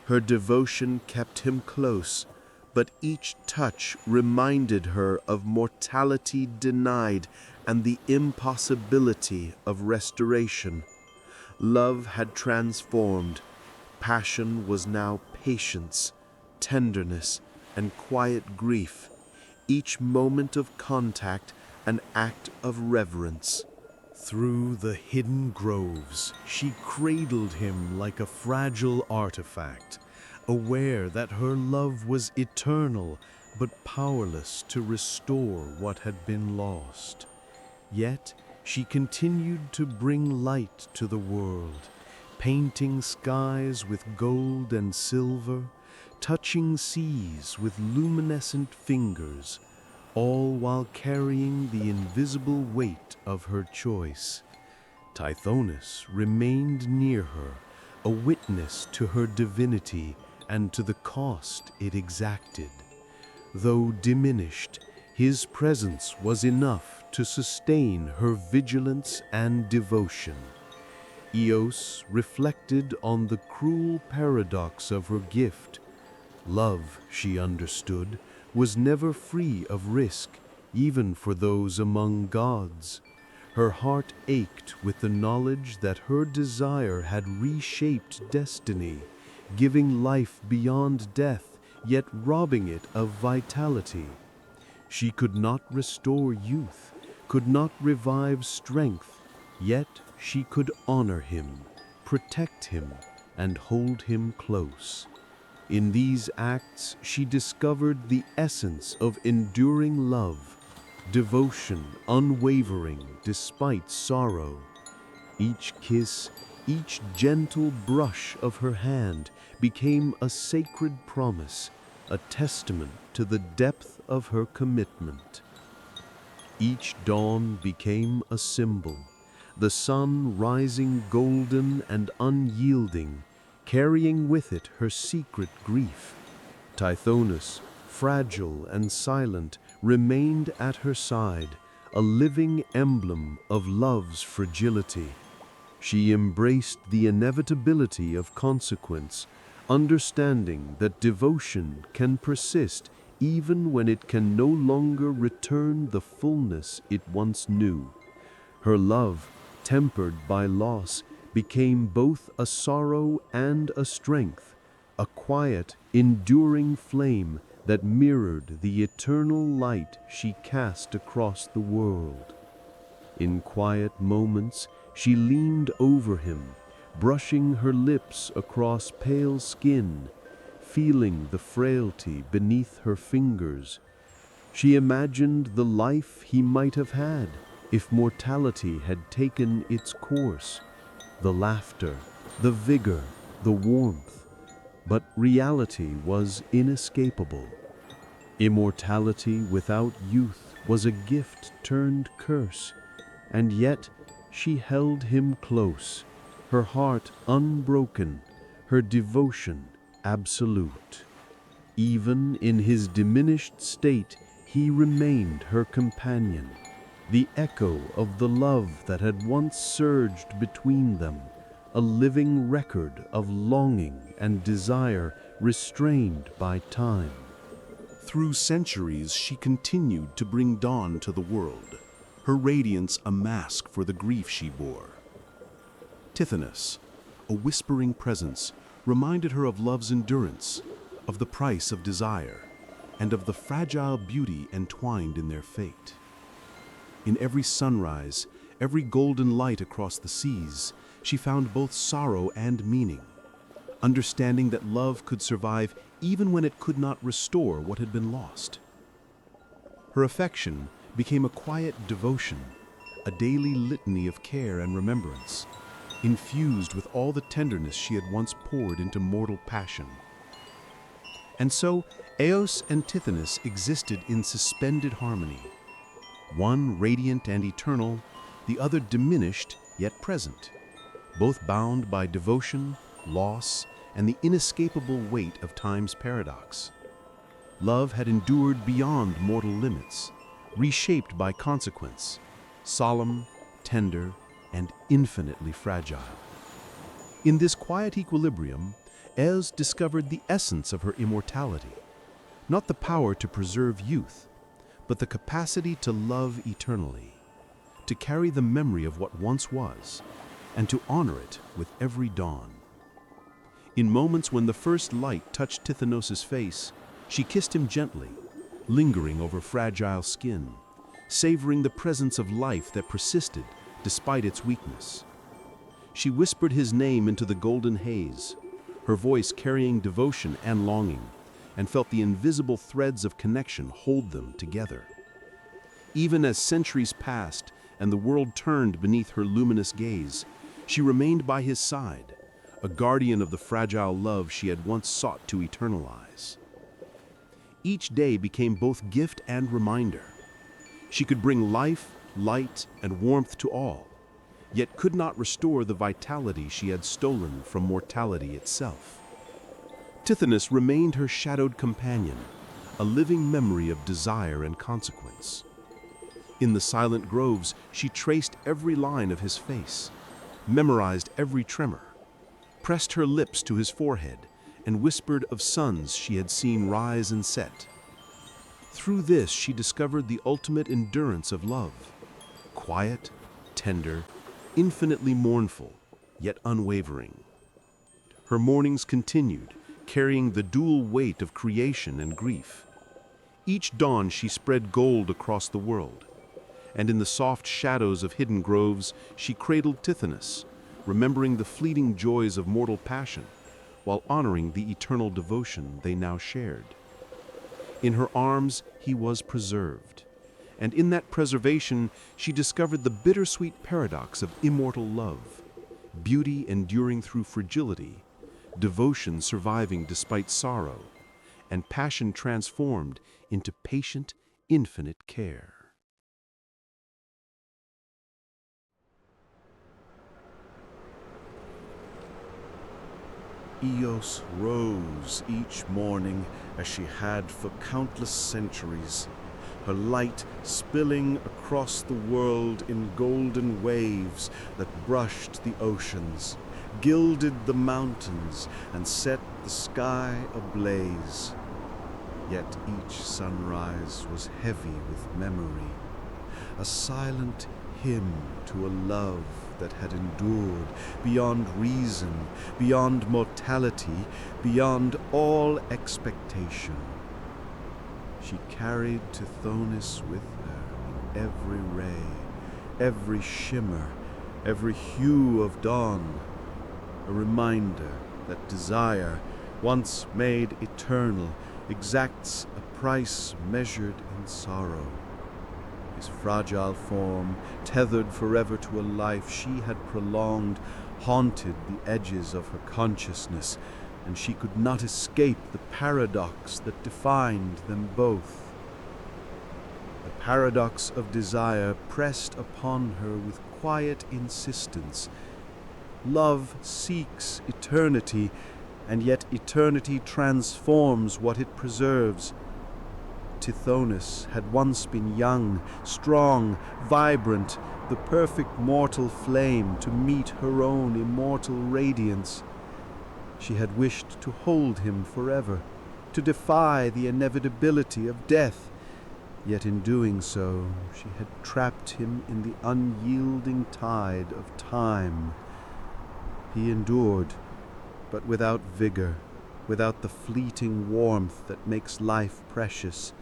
Her devotion kept him close, but each touch reminded her of mortality denied and the impossibility of restoration. Love had transformed. Passion was now patience, tenderness, and quiet grief, each moment of contact an act of reverence. Through the hidden groves, she cradled him like a fragile artifact, aware that her love was eternal but powerless to restore what had been lost. Yet she continued to bring light to the world, painting skies with gold and silver, touching seas with luminescent fingers, all while carrying the invisible weight of her choice. Tithonus remained near her, a witness to her divinity and to the cost it exacted. Though diminished, his presence was enough to sustain her vigilance and devotion. Eos reflected on the cruel paradox of her gift. Love, she understood, was never free of risk, even for those among gods. Her heart ached with the knowledge that her desire had reshaped destiny, giving life beyond death, yet robbing it of vitality. She could not restore youth, could not revive strength, yet she could honor him, protect him, and hold him close. In these acts, she discovered the essence of enduring love, devotion unwavering despite sorrow. Each kiss, each gentle brush of her hand became a sacred promise, a testament to the depth of her commitment. Each dawn became a symbol, the sun rising golden and unyielding, carrying with it her secret grief. Tithonus, fragile and silent, remained at her side, a living emblem of love's fragility. She embraced the inevitability of consequence, understanding that devotion can persist even when it can no longer return the fullness it once knew. Her love, tempered by loss, became both a sorrow and a strength, a quiet, enduring flame that mirrored the eternal light she cast across the world. In quiet moments, she leaned over him, brushing her lips across pale skin, feeling the frailty beneath her fingers. She imagined the life he might have had if mortality had taken its course, the laughter, the vigor, the warmth. But reality was inescapable. Immortality without youth was a gift turned curse, and yet she held him close, her heart unbroken, her devotion absolute. Even in his diminished state, he remained her companion, the echo of the love that had once surged between them, a living record of longing and desire restrained by time. Through centuries, she continued to bring dawn to the world, her radiance a mask for the grief she bore. Tithonus, a whispering presence, reminded her of love's endurance, of the price of desire, and of the fragile beauty entwined in their fate. In every sunrise, every golden light across the seas, she found both sorrow and meaning, understanding that love could survive even when it could not restore what had been lost. Her affection became a quiet devotion, a daily litany of care and remembrance, infused with all the tenderness she had once poured into mortal passion. And so, Eos and Tithonus existed in suspended harmony, one radiant and eternal, the other diminished yet present, both bound by devotion, loss, and the inescapable weight of time's paradox. Love had endured beyond mortal limits, reshaped by consequence, solemn, tender, and infinitely fragile. In this quiet equilibrium, Eos discovered the essence of her immortality, not the power to preserve youth, but the capacity to love eternally, to carry the memory of what once was, and to honor it with every dawn. In moments when the first light touched Tithonus' face, she kissed him gently, lingering over fragile skin, savoring the presence of life that persisted despite its weakness. She whispered his name into the golden haze, her voice carrying devotion and longing, and felt the invisible threads of connection hold them together. Even as centuries passed and the world turned beneath her luminous gaze, she remained by his side, a guardian of the fragile love she had once sought to eternalize. Each day became both gift and reminder. She could bring life, light, and warmth to all, yet could not restore the vitality she had stolen from mortality itself. Tithonus remained her shadowed companion, a living memory of desire and consequence. In the silent groves, she traced every line of his face, memorized every tremor, pressed her lips to his forehead, and whispered of suns she had seen rise and set. Through this, she discovered the ultimate endurance of love, quiet, tender, infinitely mournful, yet unwavering. Her mornings continued, carrying the dual weight of creation and grief. Each dawn she spread gold across the world, and in the soft shadows of hidden groves she cradled Tithonus, remembering the fleeting joys of mortal passion, while honoring the eternal devotion they now shared. In her arms he was preserved, and in that preservation she discovered the bittersweet paradox of immortal love, beauty enduring through fragility, devotion surviving despite sorrow, and passion transformed into patient, infinite care. Eos rose each morning as she had for countless centuries, her light spilling across the world in golden waves that brushed the oceans, gilded the mountains, and set the sky ablaze. Yet each sunrise was heavy with memory, a silent hymn to a love that had endured beyond reason, beyond mortality, beyond all expectation. She carried Tithonus with her in every ray, every shimmer, every hue of dawn, a reminder that desire, once made eternal, exacts a price measured in sorrow. His fragile form, tethered forever to a life she had prolonged, haunted the edges of her consciousness, and she could not escape the paradox that defined them both. The paradox of desire pressed upon her with quiet insistence. Love seeks eternity, and yet eternity transforms what it preserves. Tithonus had once been young, strong, vibrant, the perfect mortal flame to meet her own immortal radiance. She had wished to hold him forever, to defy the inevitability of death, yet in doing so she had trapped him in the unyielding tide of time. He endured, but without vigor, without the fleeting warmth that makes life precious.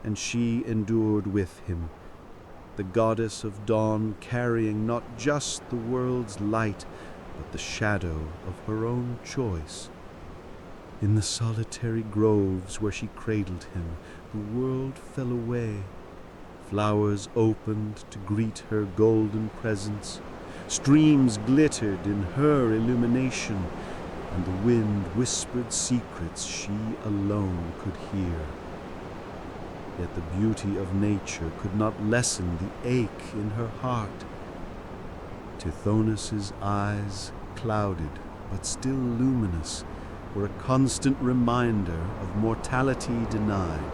And she endured with him, the goddess of dawn carrying not just the world's light, but the shadow of her own choice. In the solitary groves where she cradled him, the world fell away. Flowers opened to greet her golden presence. Streams glittered in her illumination, and the wind whispered secrets she alone could hear. Yet the beauty of nature could not lessen the ache in her heart. Tithonus's eyes, clouded but still luminous, were a constant reminder of mortality denied.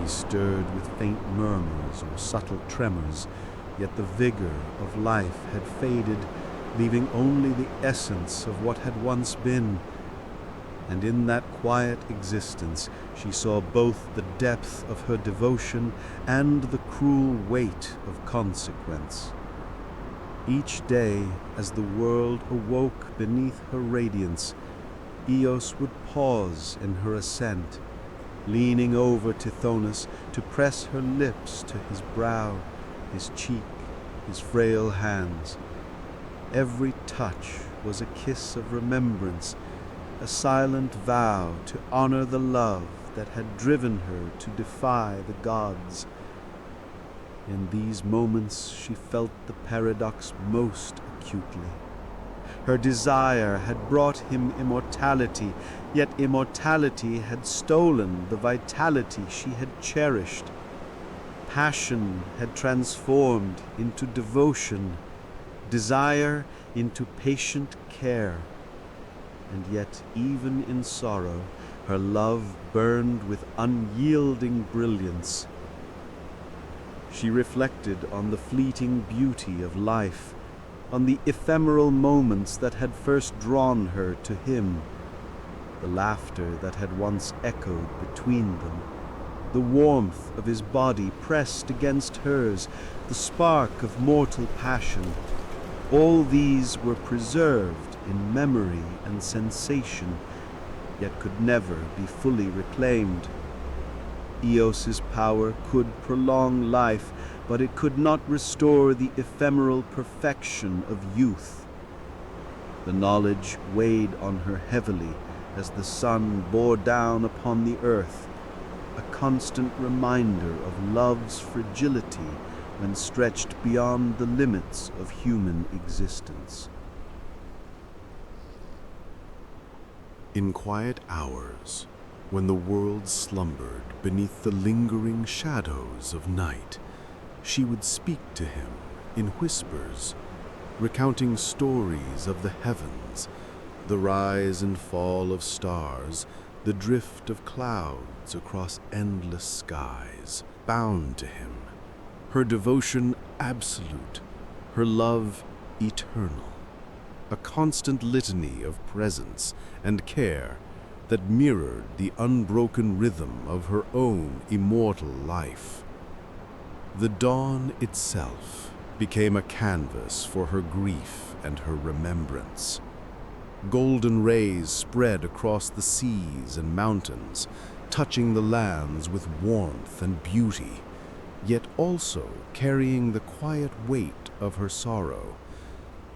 He stirred with faint murmurs or subtle tremors, yet the vigor of life had faded, leaving only the essence of what had once been. And in that quiet existence she saw both the depth of her devotion and the cruel weight of consequence. Each day, as the world awoke beneath her radiance, Eos would pause in her ascent, leaning over Tithonus to press her lips to his brow, his cheek, his frail hands. Every touch was a kiss of remembrance, a silent vow to honor the love that had driven her to defy the gods. In these moments she felt the paradox most acutely. Her desire had brought him immortality, yet immortality had stolen the vitality she had cherished. Passion had transformed into devotion, desire into patient care. And yet, even in sorrow, Her love burned with unyielding brilliance. She reflected on the fleeting beauty of life, on the ephemeral moments that had first drawn her to him, the laughter that had once echoed between them, the warmth of his body pressed against hers, the spark of mortal passion. All these were preserved in memory and sensation, yet could never be fully reclaimed. Eos's power could prolong life, but it could not restore the ephemeral perfection of youth. The knowledge weighed on her heavily as the sun bore down upon the earth, a constant reminder of love's fragility when stretched beyond the limits of human existence. In quiet hours, when the world slumbered beneath the lingering shadows of night, she would speak to him in whispers, recounting stories of the heavens, the rise and fall of stars, the drift of clouds across endless skies, bound to him, her devotion absolute, her love eternal, a constant litany of presence and care that mirrored the unbroken rhythm of her own immortal life. The dawn itself became a canvas for her grief and her remembrance. Golden rays spread across the seas and mountains, touching the lands with warmth and beauty, yet also carrying the quiet weight of her sorrow.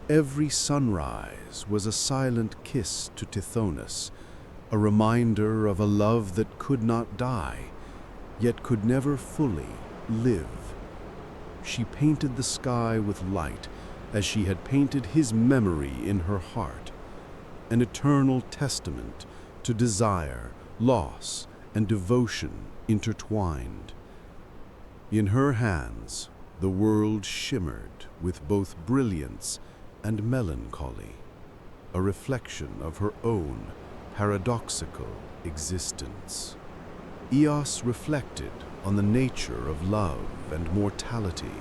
Every sunrise was a silent kiss to Tithonus, a reminder of a love that could not die, yet could never fully live. She painted the sky with light as she had painted his memory in her heart, an eternal testament to desire, loss, and devotion intertwined. In her hands, the world shimmered with both brilliance and melancholy, a reflection of her own paradoxical existence. Eos reflected on the nature of love and mortality,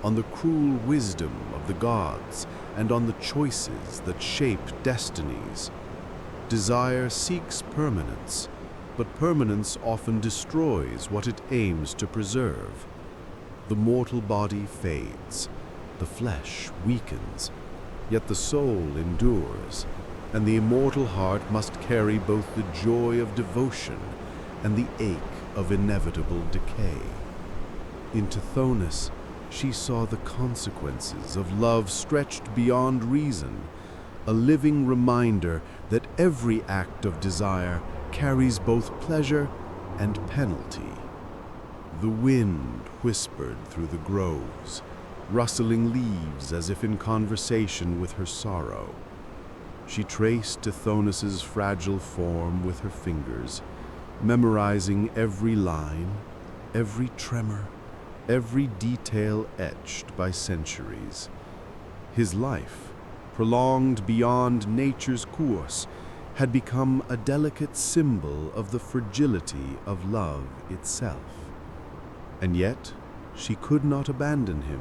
on the cruel wisdom of the gods, and on the choices that shape destinies. Desire seeks permanence, but permanence often destroys what it aims to preserve. The mortal body fades, the flesh weakens, yet the soul endures, and the immortal heart must carry both the joy of devotion and the ache of inevitable decay. In Tithonus, she saw the consequences of love stretched beyond reason, a living reminder that every act of desire carries both pleasure and penalty. The wind whispered through the groves, rustling leaves as if in conversation with her sorrow. She traced Tithonus's fragile form with her fingers, memorizing every line, every tremor, every detail etched by centuries. His life, prolonged beyond nature's course, had become a delicate symbol of the fragility of love itself. And yet, she could not abandon him.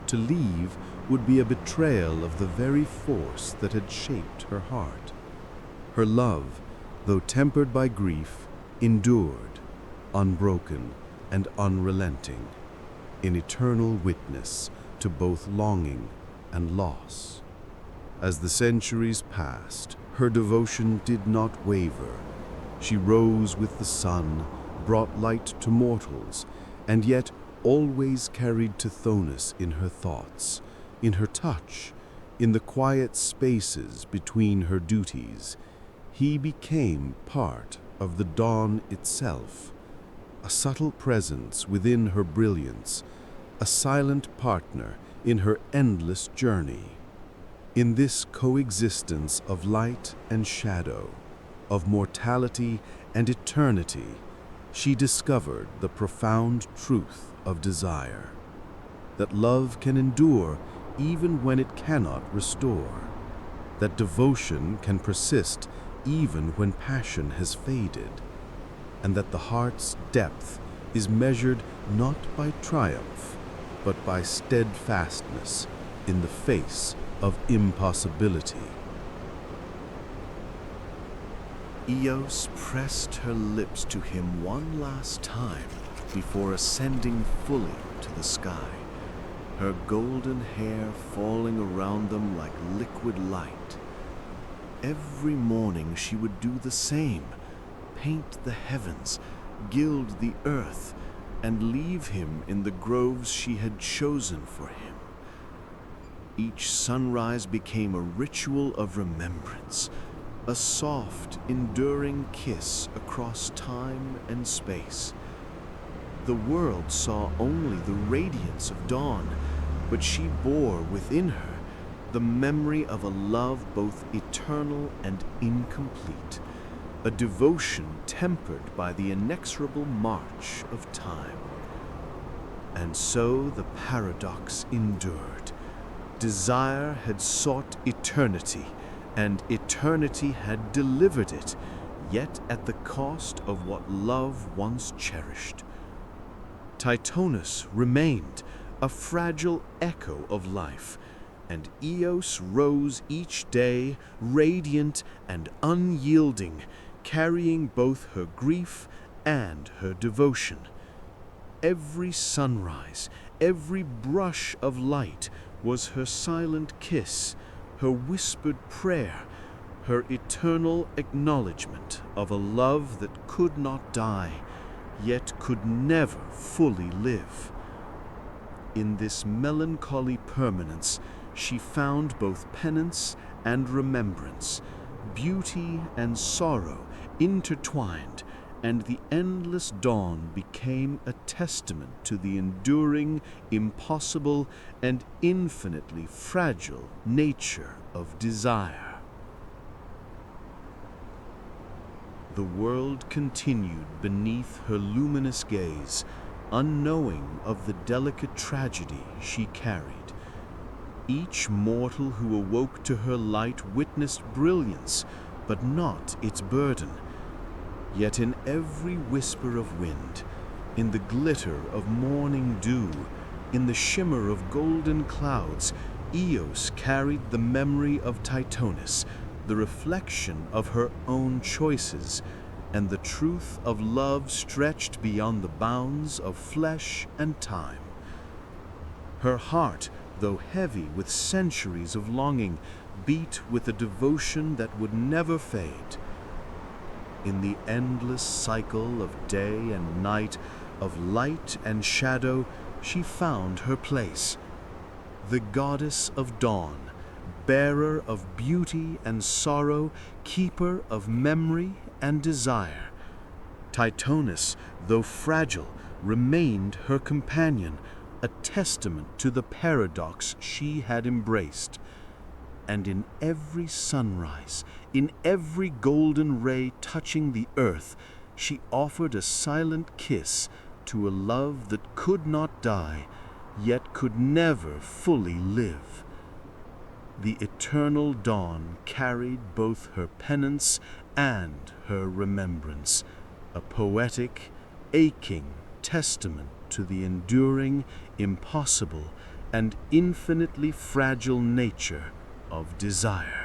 To leave would be a betrayal of the very force that had shaped her heart. Her love, though tempered by grief, endured, unbroken and unrelenting, in eternal witness to both longing and loss. As the centuries passed, her devotion did not waver. She rose with the sun, brought light to mortals, and yet always carried Tithonus in her thoughts, in her touch, in the quiet spaces between her duties. He became part of the dawn itself, a subtle presence within her brilliance, a silent partner in her endless journey. In this coexistence of light and shadow, of mortality and eternity, she discovered the profound truth of desire, that love can endure even when it cannot restore, that devotion can persist even when passion has faded, and that the heart's depth is measured not by triumph, but by steadfastness in the face of impossibility. Eos pressed her lips to him one last time before ascending fully to the sky, her golden hair falling around them like liquid light. Every morning she would do the same, paint the heavens, gild the earth, and leave him in the groves she had chosen for him. Each sunrise became a ritual of remembrance, a soft, enduring kiss across time and space. The world saw only the radiance of dawn, but she bore within her the memory of a love both eternal and incomplete, a devotion tempered by the inexorable march of time. And so the paradox endured. Desire had sought eternity, and eternity had delivered it, yet at the cost of what love once cherished. Titonus remained, a fragile echo of life, and Eos rose each day, radiant and unyielding, carrying both her grief and her devotion. Every sunrise, every brush of light was her silent kiss, her whispered prayer, her eternal acknowledgement of a love that could not die, yet could never fully live. In this melancholy permanence, she found both penance and remembrance, beauty and sorrow intertwined, and the endless dawn became a testament to the enduring, impossible, and infinitely fragile nature of desire. The world continued beneath her luminous gaze, unknowing of the delicate tragedy she carried. Each mortal who awoke to her light witnessed brilliance, but not its burden. Yet in every whisper of wind, in the glitter of morning dew, in the shimmer of golden clouds, Eos carried the memory of Titonus, the reflection of her own choices, and the truth of love stretched beyond the bounds of flesh and time. Her heart, though heavy with centuries of longing, beat with a devotion that would never fade. In the endless cycle of day and night, of light and shadow, she found her place. The goddess of dawn, bearer of beauty and sorrow, keeper of memory and desire. Titonus, though fragile, remained her companion, a testament to the paradox she had embraced. And in every sunrise, in every golden ray touching the earth, she offered a silent kiss to a love that could not die, yet could never fully live. The eternal dawn carried both her penance and her remembrance, a poetic, aching testament to the enduring, impossible, and infinitely fragile nature of desire.